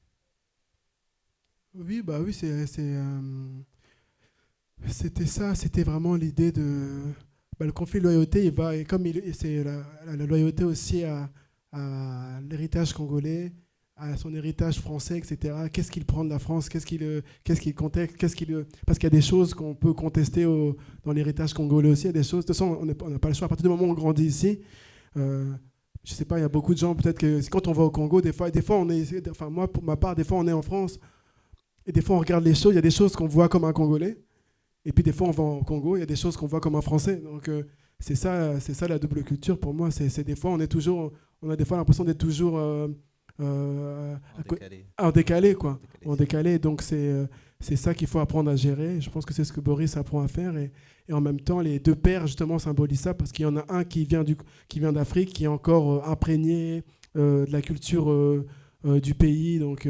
Oui, bah oui, c'était ça, c'était vraiment l'idée de... le conflit de loyauté, il va, et comme c'est la loyauté aussi à l'héritage congolais, à son héritage français, etc. Qu'est-ce qu'il prend de la France? Qu'est-ce qu'il conteste? Parce qu'il y a des choses qu'on peut contester dans l'héritage congolais aussi. Il y a des choses, de toute façon, on n'a pas le choix. À partir du moment où on grandit ici, je sais pas, il y a beaucoup de gens, peut-être que quand on va au Congo, des fois on est... Enfin, moi, pour ma part, des fois, on est en France, et des fois, on regarde les choses. Il y a des choses qu'on voit comme un Congolais, et puis des fois, on va au Congo, il y a des choses qu'on voit comme un Français. Donc, c'est ça la double culture pour moi. C'est des fois, on a des fois l'impression d'être toujours en décalé, quoi. En décalé. Donc, c'est ça qu'il faut apprendre à gérer. Je pense que c'est ce que Boris apprend à faire. Et en même temps, les deux pères, justement, symbolisent ça, parce qu'il y en a un qui vient d'Afrique, qui est encore imprégné de la culture du pays, donc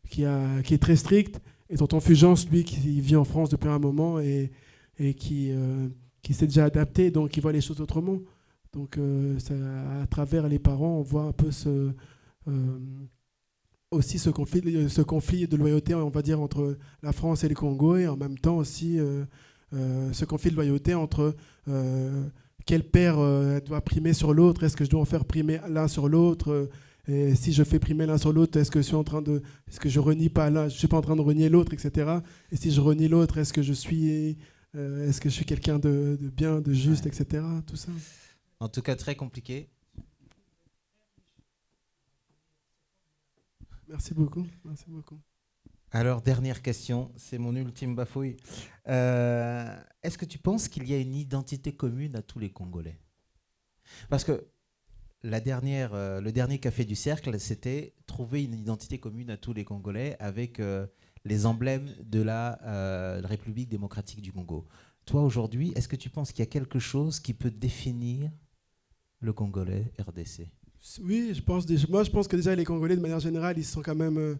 qui est très strict. Et tonton Fulgence, lui, qui vit en France depuis un moment et qui s'est déjà adapté, donc il voit les choses autrement. Donc à travers les parents, on voit un peu aussi ce conflit de loyauté, on va dire, entre la France et le Congo, et en même temps aussi ce conflit de loyauté entre quel père doit primer sur l'autre, est-ce que je dois en faire primer l'un sur l'autre, et si je fais primer l'un sur l'autre, est-ce que je renie pas l'un, je suis pas en train de renier l'autre, etc. Et si je renie l'autre, est-ce que je suis quelqu'un de bien, de juste, etc. Tout ça. En tout cas, très compliqué. Merci beaucoup. Merci beaucoup. Alors, dernière question, c'est mon ultime bafouille. Est-ce que tu penses qu'il y a une identité commune à tous les Congolais? Parce que le dernier café du cercle, c'était trouver une identité commune à tous les Congolais avec les emblèmes de la République démocratique du Congo. Toi, aujourd'hui, est-ce que tu penses qu'il y a quelque chose qui peut définir le Congolais RDC? Oui, je pense que déjà les Congolais, de manière générale, ils sont quand même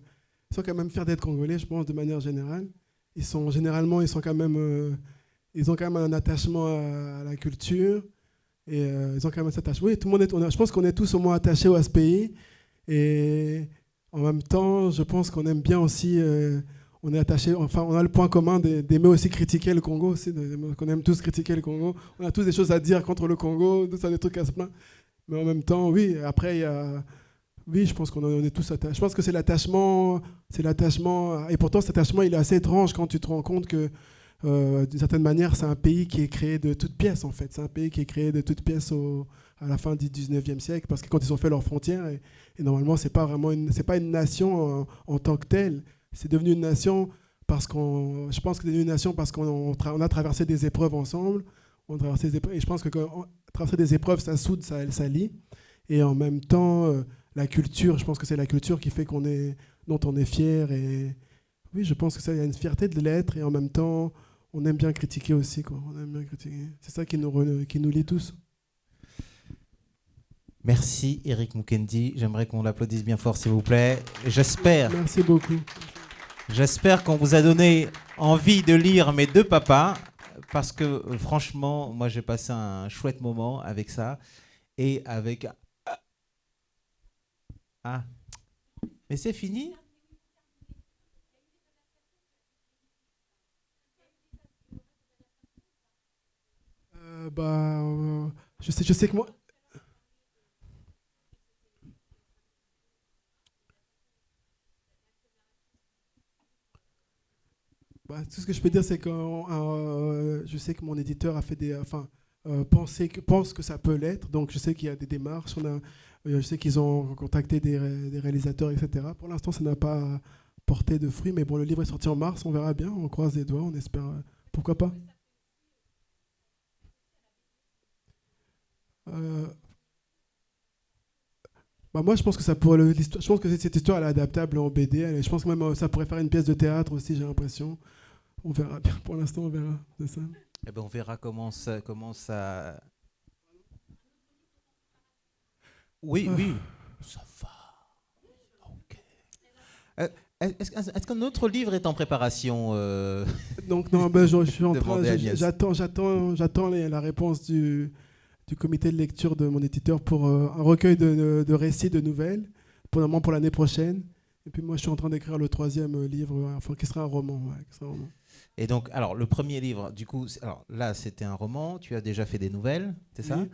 fiers d'être Congolais, je pense, de manière générale. Ils ont quand même un attachement à la culture. Et ils ont quand même cet attachement. Oui, je pense qu'on est tous au moins attachés à ce pays. Et en même temps, je pense qu'on aime bien aussi, on est attachés, enfin, on a le point commun d'aimer aussi critiquer le Congo, aussi, qu'on aime tous critiquer le Congo. On a tous des choses à dire contre le Congo, tout ça, des trucs à se plaindre. Mais en même temps, oui, après, oui, je pense qu'on est tous attachés. Je pense que c'est l'attachement, et pourtant cet attachement, il est assez étrange quand tu te rends compte que, d'une certaine manière, c'est un pays qui est créé de toutes pièces, en fait. C'est un pays qui est créé de toutes pièces à la fin du 19e siècle, parce que quand ils ont fait leurs frontières, et normalement, c'est pas une nation en tant que telle. C'est devenu une nation parce qu'on a traversé des épreuves ensemble. Et je pense que traverser des épreuves, ça soude, ça lie. Et en même temps, la culture. Je pense que c'est la culture qui fait dont on est fier. Et oui, je pense que ça, il y a une fierté de l'être et en même temps, on aime bien critiquer aussi, quoi. On aime bien critiquer. C'est ça qui nous lie tous. Merci Eric Mukendi. J'aimerais qu'on l'applaudisse bien fort, s'il vous plaît. Merci beaucoup. J'espère qu'on vous a donné envie de lire Mes deux papas, parce que franchement, moi j'ai passé un chouette moment avec ça et avec. Ah, mais c'est fini? Je sais que moi. Tout ce que je peux dire, c'est que je sais que mon éditeur a fait pense que ça peut l'être. Donc, je sais qu'il y a des démarches. Je sais qu'ils ont contacté des réalisateurs, etc. Pour l'instant, ça n'a pas porté de fruits. Mais bon, le livre est sorti en mars. On verra bien. On croise les doigts. On espère. Pourquoi pas. Moi, je pense que je pense que cette histoire elle est adaptable en BD. Je pense que même ça pourrait faire une pièce de théâtre aussi. J'ai l'impression. On verra bien. Pour l'instant, on verra. C'est ça. Eh ben, on verra comment ça. Oui, oui. Ça va. Ok. Est-ce qu'un autre livre est en préparation Donc non, je suis en train. J'attends la réponse du comité de lecture de mon éditeur pour un recueil de récits, de nouvelles, probablement pour l'année prochaine. Et puis moi, je suis en train d'écrire le 3e livre, qui sera un roman. Et donc, alors, le premier livre, du coup, là, c'était un roman, tu as déjà fait des nouvelles, c'est ça? Oui.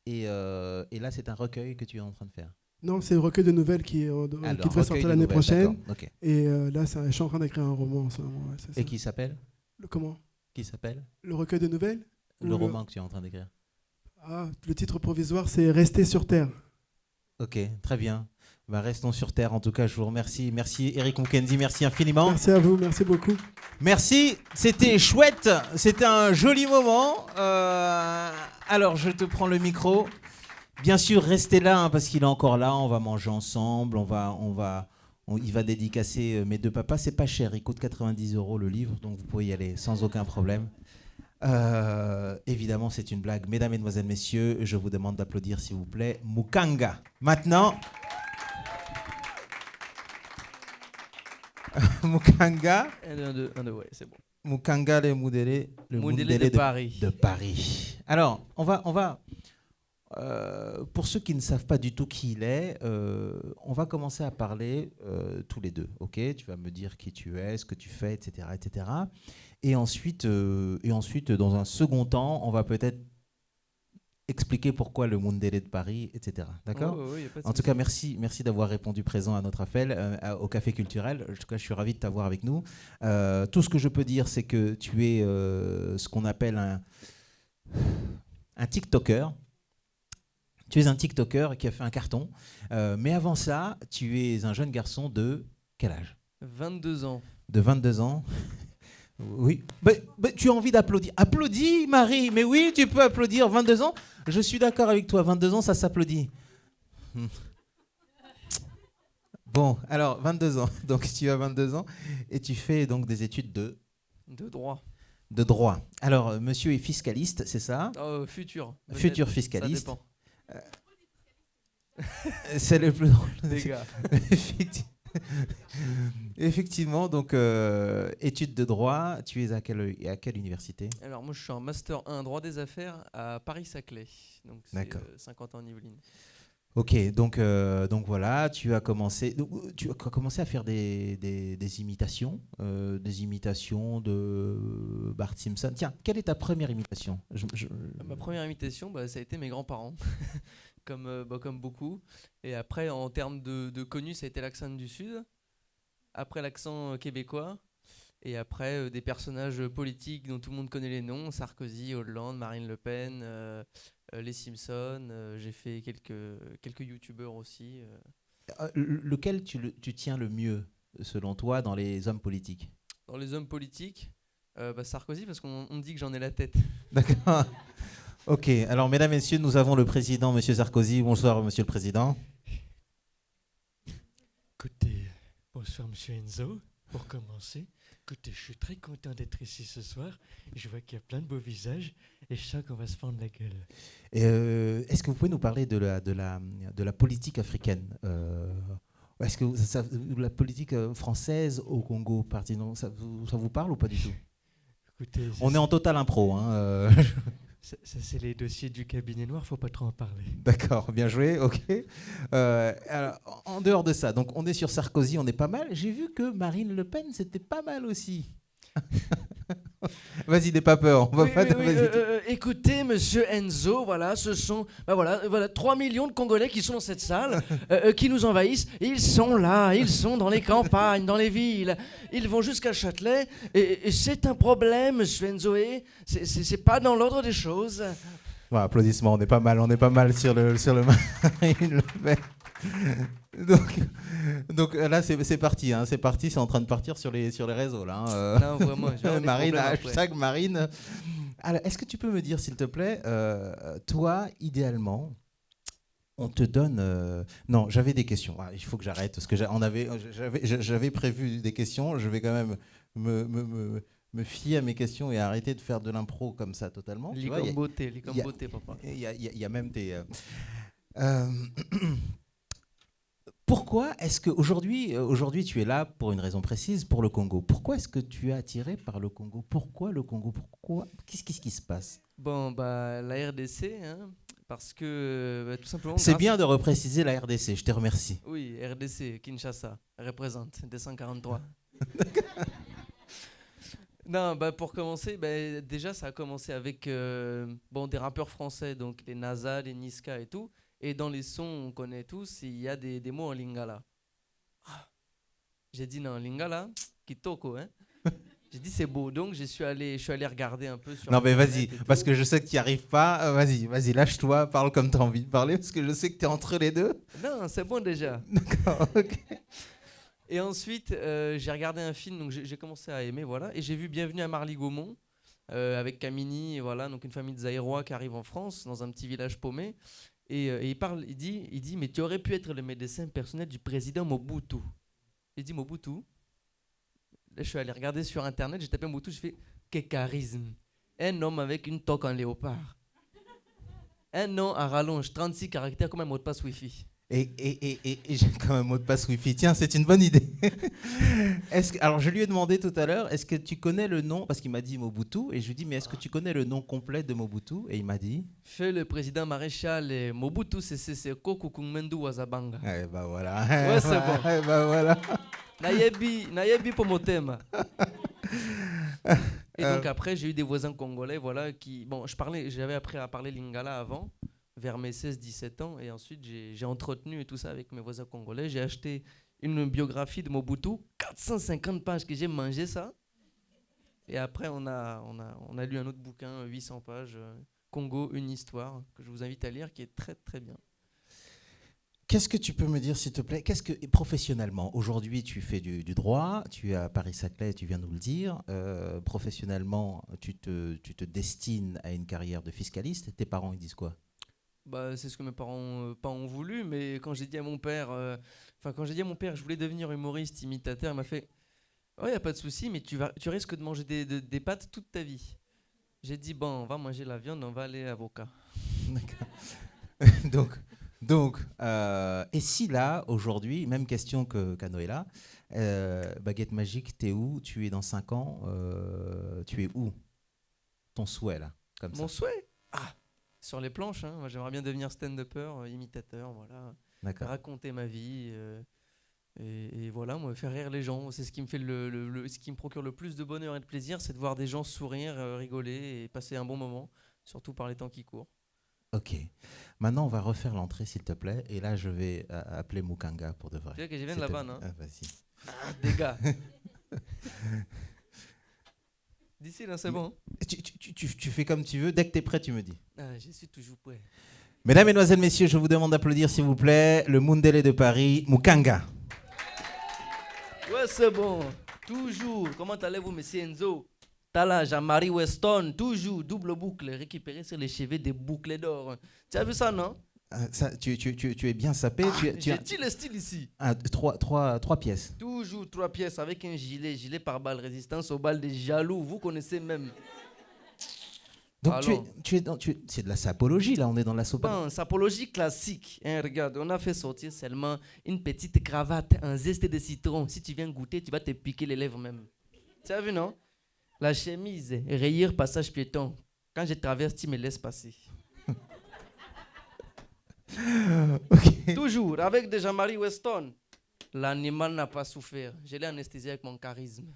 Et là, c'est un recueil que tu es en train de faire. Non, c'est un recueil de nouvelles qui devrait sortir l'année prochaine. Okay. Et là, je suis en train d'écrire un roman en ce moment. Et qui s'appelle? Comment? Qui s'appelle? Le recueil de nouvelles? Le roman que tu es en train d'écrire. Le titre provisoire, c'est Rester sur Terre. Ok, très bien. Restons sur Terre, en tout cas, je vous remercie. Merci Eric Mukendi, merci infiniment. Merci à vous, merci beaucoup. Merci, c'était chouette, c'était un joli moment. Alors, je te prends le micro. Bien sûr, restez là, parce qu'il est encore là, on va manger ensemble, il va dédicacer Mes deux papas. C'est pas cher, il coûte 90 € le livre, donc vous pouvez y aller sans aucun problème. Évidemment, c'est une blague. Mesdames, Mesdemoiselles, Messieurs, je vous demande d'applaudir, s'il vous plaît, Mukanga. Maintenant... Mukanga. Un, deux, ouais, c'est bon. Mukanga le Mundélé de Paris. Alors, on va pour ceux qui ne savent pas du tout qui il est, on va commencer à parler tous les deux. Ok, tu vas me dire qui tu es, ce que tu fais, etc., etc. Et ensuite, dans un second temps, on va peut-être expliquer pourquoi le Mundélé de Paris, etc. D'accord ? En tout cas, merci d'avoir répondu présent à notre appel au Café Culturel. En tout cas, je suis ravi de t'avoir avec nous. Tout ce que je peux dire, c'est que tu es ce qu'on appelle un TikToker. Tu es un TikToker qui a fait un carton. Mais avant ça, tu es un jeune garçon de quel âge ? 22 ans. De 22 ans. Oui. Tu as envie d'applaudir. Applaudis, Marie. Mais oui, tu peux applaudir. 22 ans. Je suis d'accord avec toi. 22 ans, ça s'applaudit. Bon, alors, 22 ans. Donc, tu as 22 ans et tu fais donc des études de droit. De droit. Alors, monsieur est fiscaliste, c'est ça ? Futur. Futur fiscaliste. Ça dépend. C'est le plus drôle des gars. Effectivement, donc études de droit, tu es à quelle université ? Alors moi je suis en master 1 droit des affaires à Paris-Saclay, donc c'est 50 ans en Yvelines. Ok, donc voilà, tu as commencé à faire des imitations de Bart Simpson. Tiens, quelle est ta première imitation ? Ma première imitation, ça a été mes grands-parents. Comme beaucoup. Et après, en termes de connu, ça a été l'accent du Sud. Après, l'accent québécois. Et après, des personnages politiques dont tout le monde connaît les noms. Sarkozy, Hollande, Marine Le Pen, les Simpsons. J'ai fait quelques youtubeurs aussi. Lequel tu tiens le mieux, selon toi, dans les hommes politiques ? Dans les hommes politiques, Sarkozy, parce qu'on dit que j'en ai la tête. D'accord. Ok, alors mesdames, messieurs, nous avons le président, monsieur Sarkozy. Bonsoir, monsieur le président. Bonsoir, monsieur Enzo. Pour commencer, écoutez, je suis très content d'être ici ce soir. Je vois qu'il y a plein de beaux visages et je sens qu'on va se fendre la gueule. Est-ce que vous pouvez nous parler de la politique africaine est-ce que la politique française au Congo, ça vous parle ou pas du tout? Écoutez, On est en total impro. Hein, ça, c'est les dossiers du cabinet noir, faut pas trop en parler. D'accord, bien joué, ok. Alors, en dehors de ça, donc on est sur Sarkozy, on est pas mal. J'ai vu que Marine Le Pen, c'était pas mal aussi. Vas-y, n'aie pas peur. On va pas Écoutez, monsieur Enzo, voilà, ce sont 3 millions de Congolais qui sont dans cette salle, qui nous envahissent. Ils sont là, ils sont dans les campagnes, dans les villes. Ils vont jusqu'à Châtelet. Et c'est un problème, monsieur Enzo. C'est pas dans l'ordre des choses. Bon, applaudissements, on est pas mal sur le Marine Le Pen. Donc là, c'est parti, hein, c'est en train de partir sur les réseaux. Là, hein, Non, vraiment, Marine, hashtag Marine. Alors, est-ce que tu peux me dire, s'il te plaît, toi, idéalement, on te donne... Non, j'avais des questions. Ah, il faut que j'arrête, parce que j'avais prévu des questions. Je vais quand même me fier à mes questions et arrêter de faire de l'impro comme ça totalement. Beauté, papa. Il y a même tes... Pourquoi est-ce qu'aujourd'hui tu es là pour une raison précise, pour le Congo? Pourquoi est-ce que tu es attiré par le Congo? Pourquoi le Congo? Qu'est-ce qui se passe? Bon, la RDC, hein, parce que tout simplement... C'est bien de repréciser la RDC, je te remercie. Oui, RDC, Kinshasa, représente, 243. Non, pour commencer, déjà ça a commencé avec des rappeurs français, donc les NASA, les Niska et tout. Et dans les sons, on connaît tous, il y a des mots en lingala. J'ai dit non, lingala, kitoko, hein. J'ai dit c'est beau, donc je suis allé regarder un peu sur... Non mais vas-y, parce que je sais que tu n'y arrives pas. Vas-y, lâche-toi, parle comme tu as envie de parler, parce que je sais que tu es entre les deux. Non, c'est bon déjà. D'accord, ok. Et ensuite, j'ai regardé un film, donc j'ai commencé à aimer, voilà. Et j'ai vu Bienvenue à Marly-Gaumont, avec Kamini, voilà, donc une famille de Zaïrois qui arrive en France, dans un petit village paumé. Et il dit, mais tu aurais pu être le médecin personnel du président Mobutu. Il dit Mobutu. Là, je suis allé regarder sur Internet, j'ai tapé Mobutu, je fais que charisme. Un homme avec une toque en léopard. Un nom à rallonge, 36 caractères comme un mot de passe Wi-Fi. Et j'ai comme un mot de passe Wi-Fi. Tiens, c'est une bonne idée. Alors, je lui ai demandé tout à l'heure, est-ce que tu connais le nom? Parce qu'il m'a dit Mobutu. Et je lui ai dit, mais est-ce que tu connais le nom complet de Mobutu? Et il m'a dit... Fais le président maréchal et Mobutu c'est Kukumendu Wazabanga. Eh ben voilà. Ouais, c'est bon. Eh ben voilà. Nayebi pour mon thème. Et donc après, j'ai eu des voisins congolais, voilà, qui... Bon, j'avais appris à parler lingala avant, vers mes 16-17 ans, et ensuite j'ai entretenu tout ça avec mes voisins congolais. J'ai acheté une biographie de Mobutu, 450 pages, que j'ai mangé ça. Et après, on a lu un autre bouquin, 800 pages, Congo, une histoire, que je vous invite à lire, qui est très très bien. Qu'est-ce que tu peux me dire, s'il te plaît? Professionnellement, aujourd'hui, tu fais du droit, tu es à Paris-Saclay, tu viens de nous le dire. Professionnellement, tu te destines à une carrière de fiscaliste. Tes parents, ils disent quoi? C'est ce que mes parents pas ont voulu, mais quand j'ai dit à mon père, je voulais devenir humoriste, imitateur, il m'a fait « Ouais, y a pas de souci, mais tu risques de manger des pâtes toute ta vie. » J'ai dit « Bon, on va manger la viande, on va aller avocat. » Donc, et si là, aujourd'hui, même question qu'à Noëlla, baguette magique, t'es où? Tu es dans 5 ans, tu es où? Ton souhait, là, comme ça. Mon souhait? Sur les planches, hein. Moi, j'aimerais bien devenir stand-upper, imitateur, voilà. Raconter ma vie, et voilà, moi, faire rire les gens. C'est ce qui me fait ce qui me procure le plus de bonheur et de plaisir, c'est de voir des gens sourire, rigoler et passer un bon moment, surtout par les temps qui courent. Ok. Maintenant, on va refaire l'entrée, s'il te plaît. Et là, je vais appeler Mukanga pour de vrai. Tu vois que je viens de là-bas, non? Vas-y. Des gars. D'ici, là, c'est bon. Tu fais comme tu veux. Dès que tu es prêt, tu me dis. Je suis toujours prêt. Mesdames, Mesdemoiselles, Messieurs, je vous demande d'applaudir, s'il vous plaît, le Mundele de Paris, Mukanga. Ouais, c'est bon. Toujours. Comment allez-vous, monsieur Enzo? Tala, Jean-Marie Weston, toujours double boucle, récupéré sur les cheveux des boucles d'or. Tu as vu ça, non? Ça, tu es bien sapé. Tu J'ai as dit le style ici. trois pièces. Toujours 3 pièces avec un gilet par balle, résistance aux balles des jaloux. Vous connaissez même. Donc Alors. c'est de la sapologie, là, on est dans la sapologie. Bon, sapologie classique. Hein, regarde, on a fait sortir seulement une petite cravate, un zeste de citron. Si tu viens goûter, tu vas te piquer les lèvres même. Tu as vu, non? La chemise, rayure passage piéton. Quand je traverse, tu me laisses passer. Ok. Toujours, avec de Jean-Marie Weston. L'animal n'a pas souffert. Je l'ai anesthésié avec mon charisme.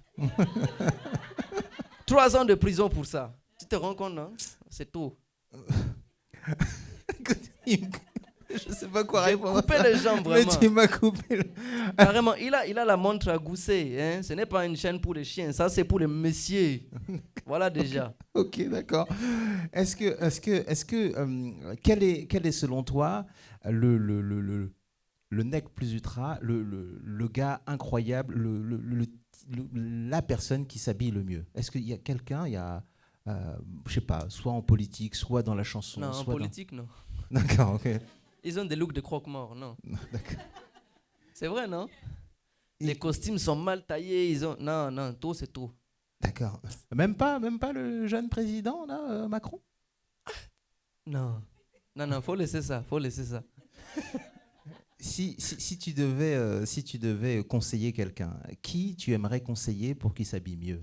3 ans de prison pour ça. Tu te rends compte, non? C'est tout. Je sais pas quoi J'ai répondre. coupé les jambes, Mais vraiment. tu m'as coupé. Carrément, il a la montre à gousser. Hein? Ce n'est pas une chaîne pour les chiens, ça c'est pour les messieurs. Voilà déjà. Ok, d'accord. Quel est selon toi le nec plus ultra, le gars incroyable, la personne qui s'habille le mieux? Est-ce qu'il y a quelqu'un, je sais pas, soit en politique, soit dans la chanson, Non, en soit politique, non. D'accord, ok. Ils ont des looks de croque-mort, non. D'accord. C'est vrai, non? Les costumes sont mal taillés, ils ont... Non, tout c'est tout. D'accord. Même pas le jeune président là, Macron. Non, faut laisser ça. Si tu devais conseiller quelqu'un, qui tu aimerais conseiller pour qu'il s'habille mieux?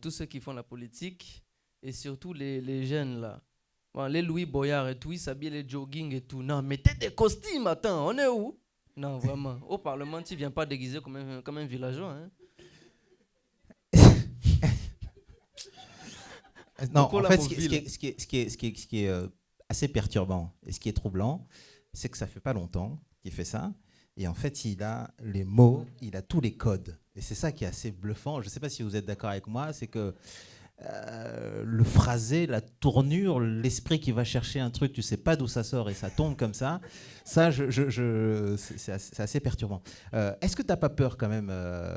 Tous ceux qui font la politique et surtout les jeunes là. Bon, les Louis Boyard et tout, ils s'habillent les jogging et tout. Non, mettez des costumes, attends, on est où? Non, vraiment. Au Parlement, tu viens pas déguisé comme un villageois. Hein? Non, Beaucoup en la fait, mobile. ce qui est assez perturbant et ce qui est troublant, c'est que ça fait pas longtemps qu'il fait ça. Et en fait, il a les mots, il a tous les codes. Et c'est ça qui est assez bluffant. Je ne sais pas si vous êtes d'accord avec moi, c'est que le phrasé, la tournure, l'esprit qui va chercher un truc, tu sais pas d'où ça sort et ça tombe comme ça, c'est assez perturbant. Est-ce que tu n'as pas peur quand même,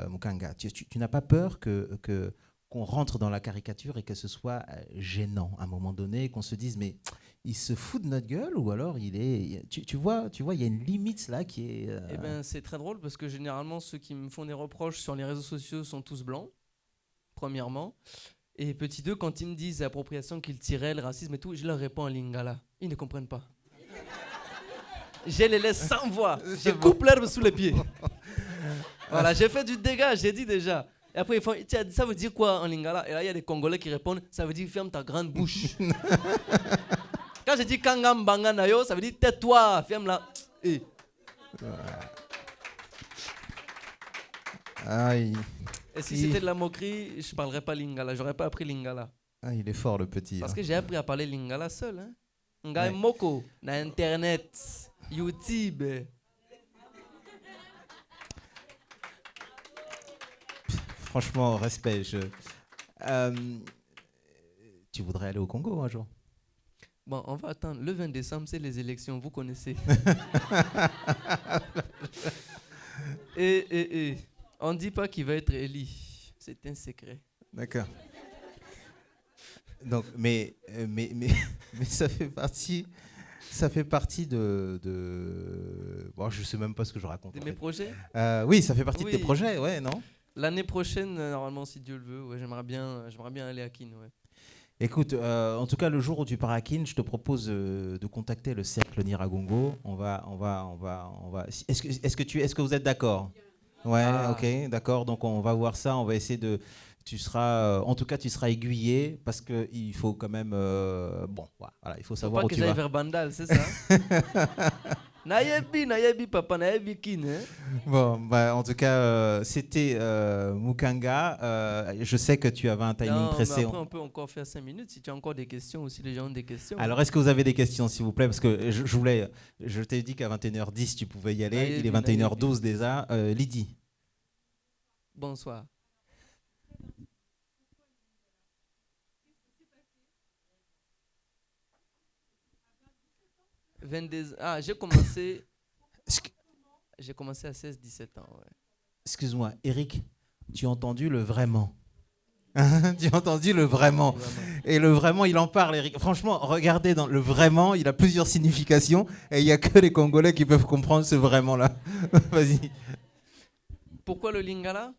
Mukanga? Tu n'as pas peur qu'on rentre dans la caricature et que ce soit gênant à un moment donné, qu'on se dise mais il se fout de notre gueule ou alors il est... Tu vois, il y a une limite là qui est... Eh ben, c'est très drôle parce que généralement ceux qui me font des reproches sur les réseaux sociaux sont tous blancs, premièrement. Et petit 2, quand ils me disent appropriation culturelle, racisme et tout, je leur réponds en lingala. Ils ne comprennent pas. Je les laisse sans voix. Je coupe l'herbe sous les pieds. Voilà, j'ai fait du dégât, j'ai dit déjà. Et après, ils font, ça veut dire quoi en lingala? Et là, il y a des Congolais qui répondent, ça veut dire ferme ta grande bouche. Quand je dis kangam banganayo, ça veut dire tais-toi, ferme-la. Et Aïe. Et si c'était de la moquerie, je ne parlerais pas lingala, j'aurais pas appris lingala. Ah, il est fort le petit. Parce hein. que j'ai appris à parler lingala seul. Hein. Ngai Ouais. moko, na internet, YouTube. Franchement, respect. Tu voudrais aller au Congo un jour? Bon, on va attendre. Le 20 décembre, c'est les élections, vous connaissez. Et on ne dit pas qu'il va être élu. C'est un secret. D'accord. Donc, mais ça fait partie de... Bon, je sais même pas ce que je raconte. De en mes fait. projets. Oui, ça fait partie de tes Oui. projets, ouais, non? L'année prochaine, normalement, si Dieu le veut, ouais, j'aimerais bien aller à Kin. Ouais. Écoute, en tout cas, le jour où tu pars à Kin, je te propose de contacter le cercle Niragongo. On va. Est-ce que vous êtes d'accord? Ouais, Ah. ok, d'accord. Donc on va voir ça. On va essayer de. Tu seras, en tout cas, tu seras aiguillé parce que il faut quand même. Bon, voilà, il faut Faut savoir pas où que tu j'aille vas. vers Bandal, c'est ça? Nayebi, papa, nayebi Kin. Hein? Bon, bah, en tout cas, c'était Mukanga. Je sais que tu avais un timing Non, mais pressé. après, on peut encore faire 5 minutes si tu as encore des questions ou si les gens ont des questions. Alors, est-ce que vous avez des questions, s'il vous plaît? Parce que je t'ai dit qu'à 21h10, tu pouvais y aller. Naïebi, Il est 21h12 déjà. Lydie. Bonsoir. Ah, j'ai commencé à 16-17 ans. Ouais. Excuse-moi, Eric, tu as entendu le vraiment? Tu as entendu le vraiment. Et le vraiment, il en parle, Eric. Franchement, regardez dans le vraiment, il a plusieurs significations et il n'y a que les Congolais qui peuvent comprendre ce vraiment-là. Vas-y. Pourquoi le Lingala?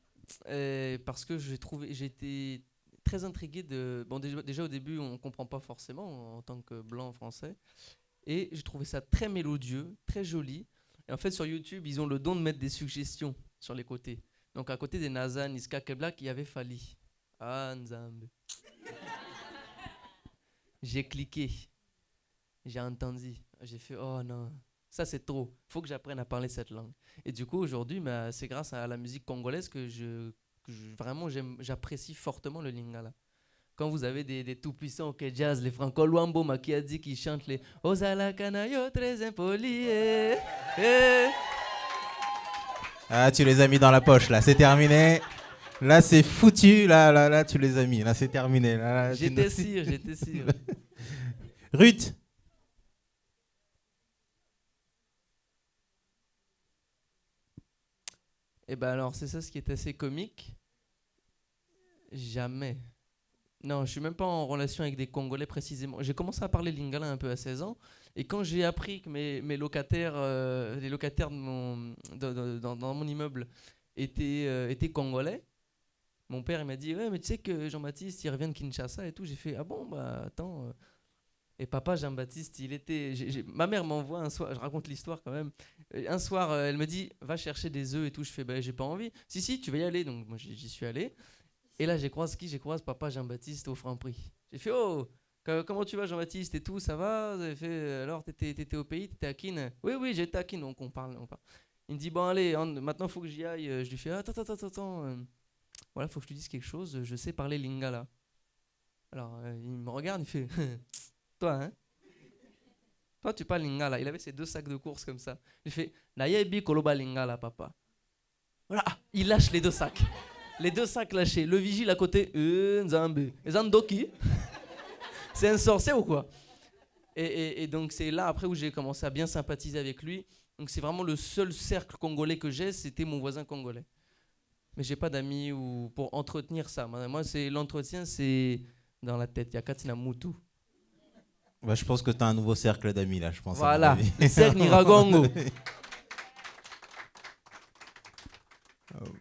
Parce que j'ai été très intrigué de. Bon, déjà au début, on ne comprend pas forcément en tant que blanc français. Et j'ai trouvé ça très mélodieux, très joli. Et en fait, sur YouTube, ils ont le don de mettre des suggestions sur les côtés. Donc, à côté des Nazan, Niska Keblak, il y avait Fali. Ah, Nzambe. J'ai cliqué. J'ai entendu. J'ai fait, oh non, ça c'est trop. Faut que j'apprenne à parler cette langue. Et du coup, aujourd'hui, c'est grâce à la musique congolaise que vraiment, j'apprécie fortement le Lingala. Quand vous avez des tout-puissants au jazz, les Franco Luambo, Makiadi qui chantent les Ozala Kanayo très impoli. Ah, tu les as mis dans la poche, là, c'est terminé. Là, c'est foutu. Là, tu les as mis. Là, c'est terminé. Là, j'étais sûr. Ruth. Eh ben alors, c'est ça ce qui est assez comique. Jamais. Non, je suis même pas en relation avec des Congolais précisément. J'ai commencé à parler lingala un peu à 16 ans. Et quand j'ai appris que mes locataires, les locataires dans mon immeuble étaient Congolais, mon père il m'a dit ouais, mais tu sais que Jean-Baptiste il revient de Kinshasa et tout. J'ai fait ah bon, bah attends. Et papa Jean-Baptiste, il était. Ma mère m'envoie un soir, je raconte l'histoire quand même. Un soir, elle me dit va chercher des œufs et tout. Je fais bah j'ai pas envie. Si, tu vas y aller. Donc moi j'y suis allé. Et là, j'ai croisé papa Jean-Baptiste au Franprix. J'ai fait oh, comment tu vas Jean-Baptiste et tout, ça va? Vous avez fait alors t'étais au pays, t'étais à Kin? Oui, j'étais à Kin. Donc on parle. Il me dit bon allez, maintenant faut que j'y aille. Je lui fais attends. Voilà, faut que je te dise quelque chose. Je sais parler lingala. Alors il me regarde, il fait toi hein? Toi tu parles lingala. Il avait ses 2 sacs de courses comme ça. Il fait nayebi koloba lingala papa. Voilà, il lâche les 2 sacs. Les 2 sacs lâchés. Le vigile à côté. Nzambe. Nzandoki. C'est un sorcier ou quoi? Et donc c'est là après où j'ai commencé à bien sympathiser avec lui. Donc c'est vraiment le seul cercle congolais que j'ai, c'était mon voisin congolais. Mais j'ai pas d'amis pour entretenir ça. Moi, c'est l'entretien, c'est dans la tête. Il y a Katina Moutou. Bah, je pense que tu as un nouveau cercle d'amis là, je pense. Voilà, le cercle Niragongo.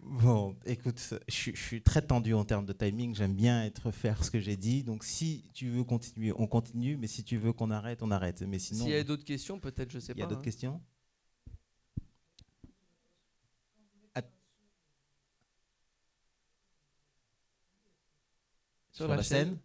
Bon, écoute, je suis très tendu en termes de timing. J'aime bien faire ce que j'ai dit. Donc, si tu veux continuer, on continue. Mais si tu veux qu'on arrête, on arrête. Mais sinon, s'il y a d'autres questions, peut-être, je sais pas. Il y a d'autres questions? Sur la scène?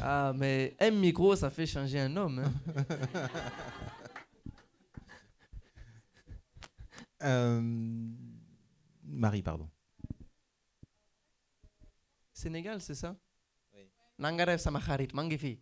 Ah, mais un micro, ça fait changer un homme. Hein. Marie, pardon. Sénégal, c'est ça? Oui. Nangaref Samaharit, Mangifi.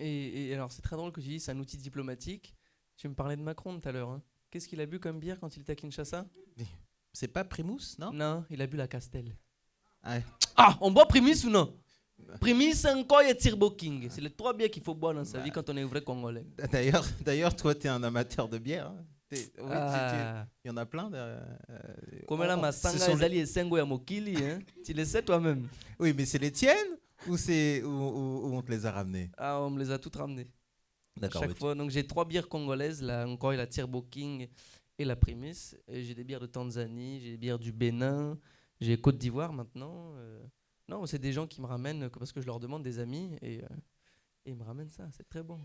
Et alors, c'est très drôle que tu dis c'est un outil diplomatique. Tu me parlais de Macron tout à l'heure. Hein. Qu'est-ce qu'il a bu comme bière quand il était à Kinshasa? C'est pas Primus, non? Non, il a bu la Castel. Ah, on boit Primus ou non? Primus, Nkoy et Turbo King. C'est les 3 bières qu'il faut boire dans sa vie quand on est vrai Congolais. D'ailleurs, toi, tu es un amateur de bière. Hein. Il y en a plein. Comme là, ma sanga ezali et sengo ya mokili. Tu le sais toi-même. Oui, mais c'est les tiennes ou on te les a ramenées? Ah, on me les a toutes ramenées. D'accord. Chaque fois. Donc j'ai 3 bières congolaises, la Nkoy, la Turbo King et la Primus. Et j'ai des bières de Tanzanie, j'ai des bières du Bénin, j'ai Côte d'Ivoire maintenant. Non, c'est des gens qui me ramènent parce que je leur demande des amis et Et il me ramène ça, c'est très bon.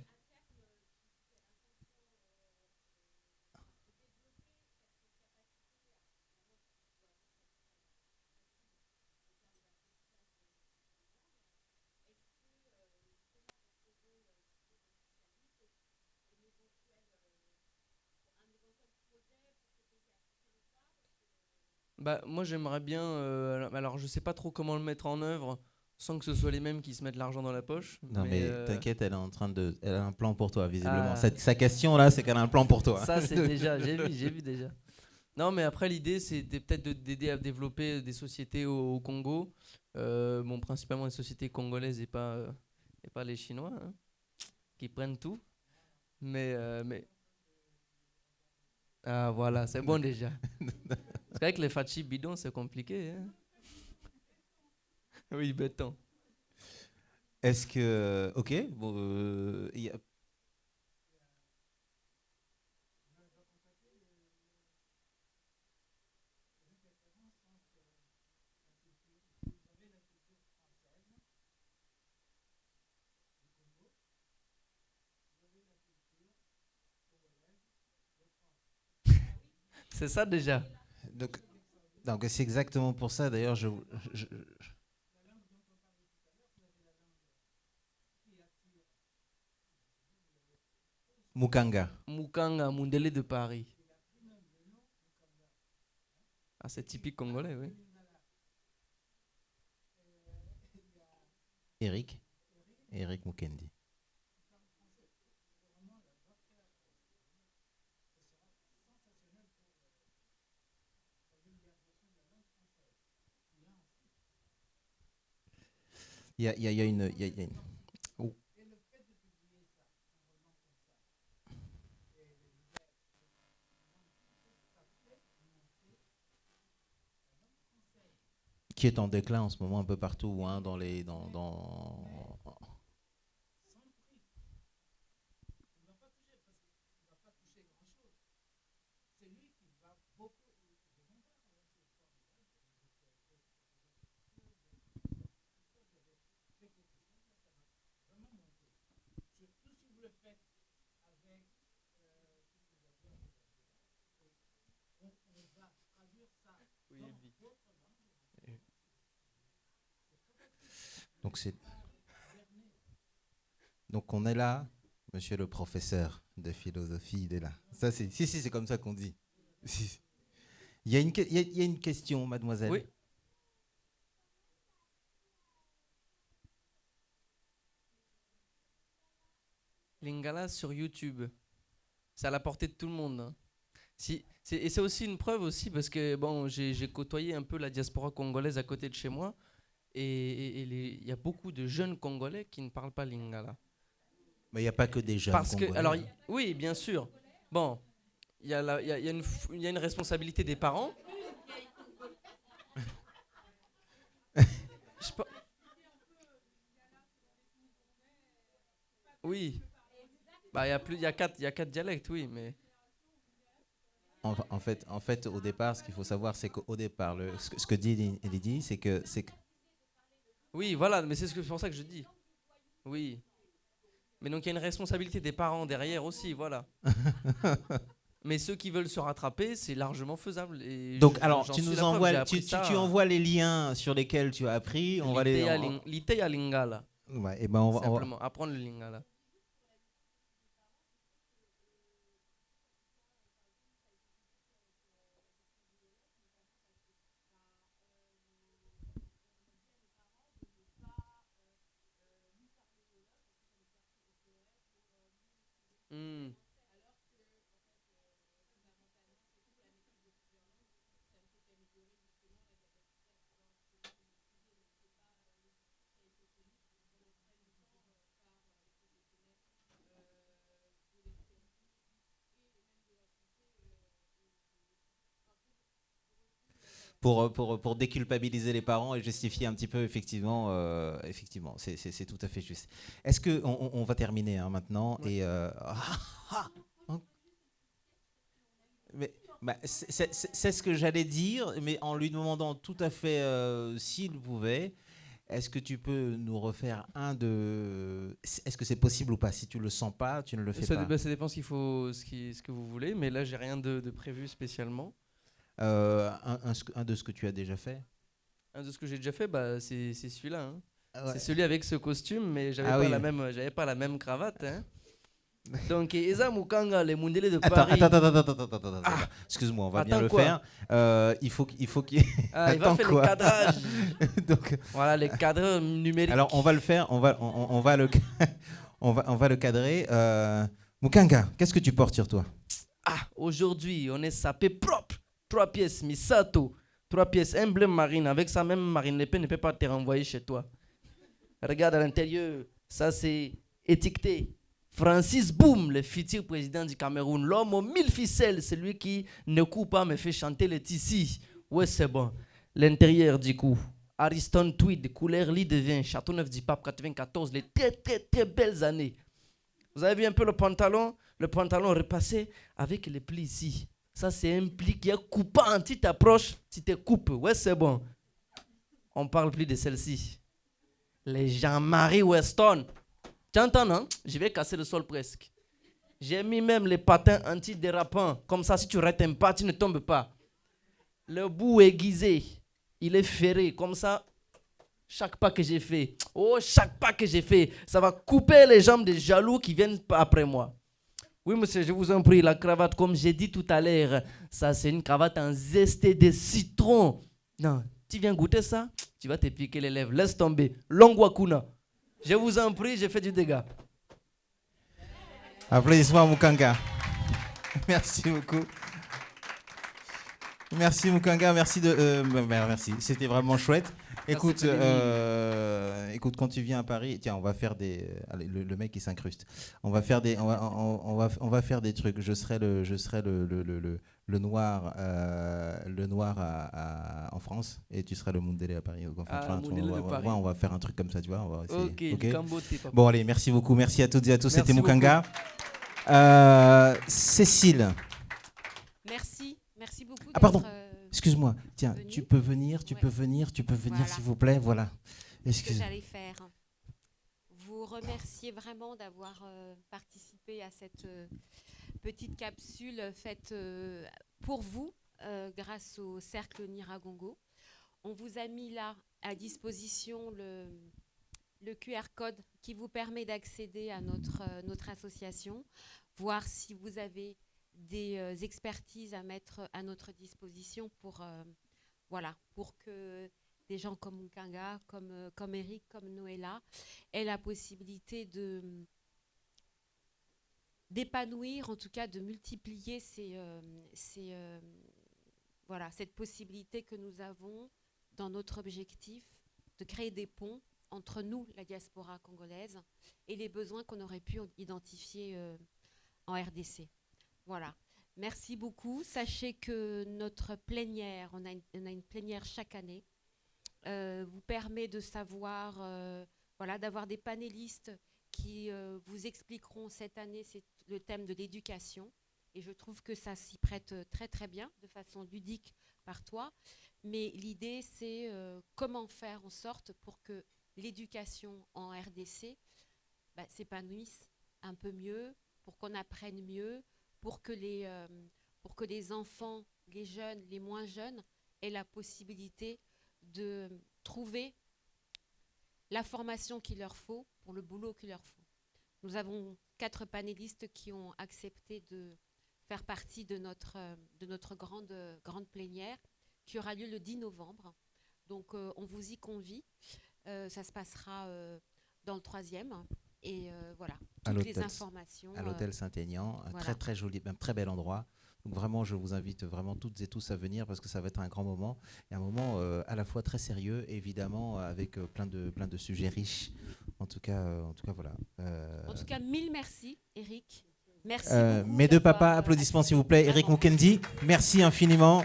Bah, moi j'aimerais bien, alors je sais pas trop comment le mettre en œuvre sans que ce soit les mêmes qui se mettent l'argent dans la poche. Non, mais t'inquiète, elle a un plan pour toi, visiblement. Ah. Sa question là, c'est qu'elle a un plan pour toi. Ça c'est déjà, j'ai vu déjà. Non mais après l'idée c'est peut-être d'aider à développer des sociétés au Congo, bon principalement les sociétés congolaises et pas les Chinois hein, qui prennent tout. Mais ah voilà, c'est bon déjà. Parce qu'avec les fatchis bidons c'est compliqué. Hein. Oui, béton. Est-ce que. Ok. Bon, C'est ça déjà. donc c'est exactement pour ça, d'ailleurs, Mukanga. Mukanga, Mundele de Paris. Ah, c'est typique congolais, oui. Eric Mukendi. Il y a une. Oh. Qui est en déclin en ce moment un peu partout, hein, dans les. Donc on est là, monsieur le professeur de philosophie, il est là. Ça, c'est comme ça qu'on dit. Il y a une question, mademoiselle. Oui. Lingala sur YouTube. C'est à la portée de tout le monde. Hein. Et c'est aussi une preuve aussi parce que bon, j'ai côtoyé un peu la diaspora congolaise à côté de chez moi et il y a beaucoup de jeunes Congolais qui ne parlent pas Lingala. Mais il n'y a pas que des jeunes Parce Congolais. que, alors, oui, bien sûr. Bon, il y a une responsabilité des parents. Oui. Bah, il y a quatre dialectes, oui, mais. En fait, au départ, ce qu'il faut savoir, c'est qu'au départ, ce que dit Lydie, c'est que. Oui, voilà, mais c'est pour ça que je dis. Oui. Mais donc il y a une responsabilité des parents derrière aussi, voilà. Mais ceux qui veulent se rattraper, c'est largement faisable. Et donc, alors, tu nous envoies, tu envoies les liens sur lesquels tu as appris. On va les. L'ité à Lingala. Ouais, et ben on va simplement apprendre le Lingala. Hmm. pour déculpabiliser les parents et justifier un petit peu, effectivement, c'est tout à fait juste. Est-ce que on va terminer hein, maintenant ouais. Et mais c'est ce que j'allais dire, mais en lui demandant tout à fait s'il pouvait. Est-ce que tu peux nous refaire un de... Est-ce que c'est possible ou pas? Si tu le sens pas, tu ne le fais pas. Ça dépend ce que vous voulez, mais là j'ai rien de prévu spécialement. Un de ce que tu as déjà fait. Un de ce que j'ai déjà fait, c'est celui-là. Hein. Ouais. C'est celui avec ce costume, mais j'avais Ah pas oui. j'avais pas la même cravate. Hein. Donc, Eza Mukanga, les Mundele de Attends, Paris. attends. Excuse-moi, on va bien Attends le quoi faire. Il faut qu'il... Ah, il va Attends faire quoi le cadrage. Donc, Voilà, les cadres numériques. alors, on va le faire. On va le cadrer. Mukanga, qu'est-ce que tu portes sur toi? Ah, aujourd'hui, on est sapé propre. 3 pièces, Misato. 3 pièces, emblème marine. Avec ça, même Marine Le Pen ne peut pas te renvoyer chez toi. Regarde à l'intérieur. Ça, c'est étiqueté. Francis Boum, le futur président du Cameroun. L'homme aux 1000 ficelles. Celui qui ne coupe pas, mais fait chanter les tissus. Ouais, c'est bon. L'intérieur, du coup. Ariston Tweed, couleur lit de vin. Châteauneuf du Pape 94. Les très, très, très belles années. Vous avez vu un peu le pantalon? Le pantalon repassé avec les plis ici. Ça, c'est un pli qui est coupant. Tu t'approches, tu te coupes. Ouais, c'est bon. On parle plus de celle-ci. Les Jean-Marie Weston. Tu entends, non? Je vais casser le sol presque. J'ai mis même les patins antidérapants. Comme ça, si tu rates un pas, tu ne tombes pas. Le bout aiguisé. Il est ferré. Comme ça, chaque pas que j'ai fait. Oh, chaque pas que j'ai fait. Ça va couper les jambes des jaloux qui viennent après moi. Oui, monsieur, je vous en prie, la cravate, comme j'ai dit tout à l'heure, ça, c'est une cravate en zesté de citron. Non, tu viens goûter ça? Tu vas te piquer les lèvres. Laisse tomber. Longwakuna. Je vous en prie, j'ai fait du dégât. Applaudissements à Mukanga. Merci beaucoup. Merci Mukanga, merci merci. C'était vraiment chouette. Écoute, écoute, quand tu viens à Paris, tiens, on va faire des. Allez, le mec il s'incruste. On va faire des trucs. Je serai le noir, en France, et tu seras le Mundele à Paris. Enfin, on va faire un truc comme ça, tu vois. On va essayer. Ok, Camboté, papa. Bon, allez, merci beaucoup, merci à toutes et à tous. Merci C'était Mukanga. Cécile. Merci beaucoup. Ah pardon. d'être, Excuse-moi, tiens, venu. tu peux venir, Voilà. s'il vous plaît, voilà. Ce que Excuse. j'allais faire. Vous remercier vraiment d'avoir participé à cette petite capsule faite pour vous grâce au Cercle Niragongo. On vous a mis là à disposition le QR code qui vous permet d'accéder à notre association, voir si vous avez des expertises à mettre à notre disposition pour que des gens comme Mukanga, comme Eric, comme Noëlla aient la possibilité d'épanouir, en tout cas de multiplier cette possibilité que nous avons dans notre objectif de créer des ponts entre nous, la diaspora congolaise, et les besoins qu'on aurait pu identifier en RDC. Voilà. Merci beaucoup. Sachez que notre plénière, on a une plénière chaque année, vous permet de savoir, d'avoir des panélistes qui vous expliqueront cette année, c'est le thème de l'éducation. Et je trouve que ça s'y prête très très bien, de façon ludique par toi. Mais l'idée, c'est comment faire en sorte pour que l'éducation en RDC s'épanouisse un peu mieux, pour qu'on apprenne mieux, pour que les enfants, les jeunes, les moins jeunes aient la possibilité de trouver la formation qu'il leur faut pour le boulot qu'il leur faut. Nous avons 4 panélistes qui ont accepté de faire partie de notre grande plénière qui aura lieu le 10 novembre. Donc on vous y convie. Ça se passera dans le 3e. Et voilà, toutes les informations. À l'hôtel Saint-Aignan, un voilà. très très joli, un très bel endroit. Donc vraiment, je vous invite vraiment toutes et tous à venir parce que ça va être un grand moment et un moment à la fois très sérieux, évidemment, avec plein de sujets riches. En tout cas, voilà. En tout cas, 1000 merci, Eric. Merci beaucoup. Mes deux papas, applaudissements s'il vous plaît. Eric Mukendi, merci infiniment.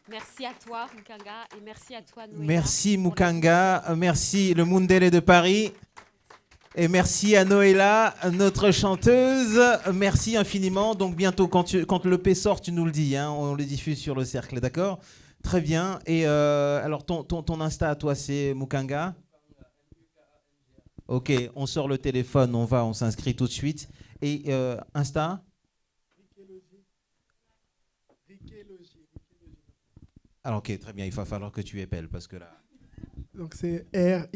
Merci à toi, Mukanga, et merci à toi, Noëlla. Merci Mukanga, merci le Mundele de Paris. Et merci à Noëlla, notre chanteuse. Merci infiniment. Donc bientôt, quand le P sort, tu nous le dis. Hein, on le diffuse sur le cercle, d'accord ? Très bien. Et alors, ton Insta à toi, c'est Mukanga? Ok, on sort le téléphone, on s'inscrit tout de suite. Et Insta? Alors, ok, très bien, il va falloir que tu épelles parce que là... Donc c'est R-I-K-E-L-O-G-I-E.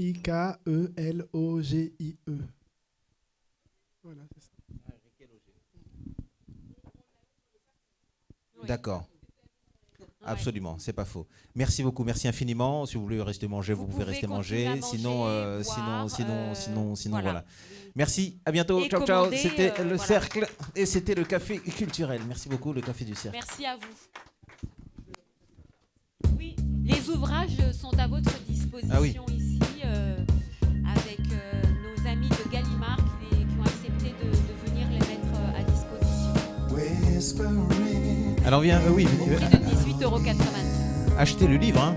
Voilà, c'est ça. D'accord. Absolument, c'est pas faux. Merci beaucoup, merci infiniment. Si vous voulez rester manger, vous pouvez rester manger. Sinon, voilà. Merci, à bientôt. Et Ciao, ciao. commander, C'était le voilà. cercle et c'était le café culturel. Merci beaucoup, le café du cercle. Merci à vous. Oui, les ouvrages sont à votre disposition Ah oui. ici, avec nos amis de Gallimard qui ont accepté de venir les mettre à disposition. Alors viens, oui, Au prix de 18,80 €. achetez le livre. Hein.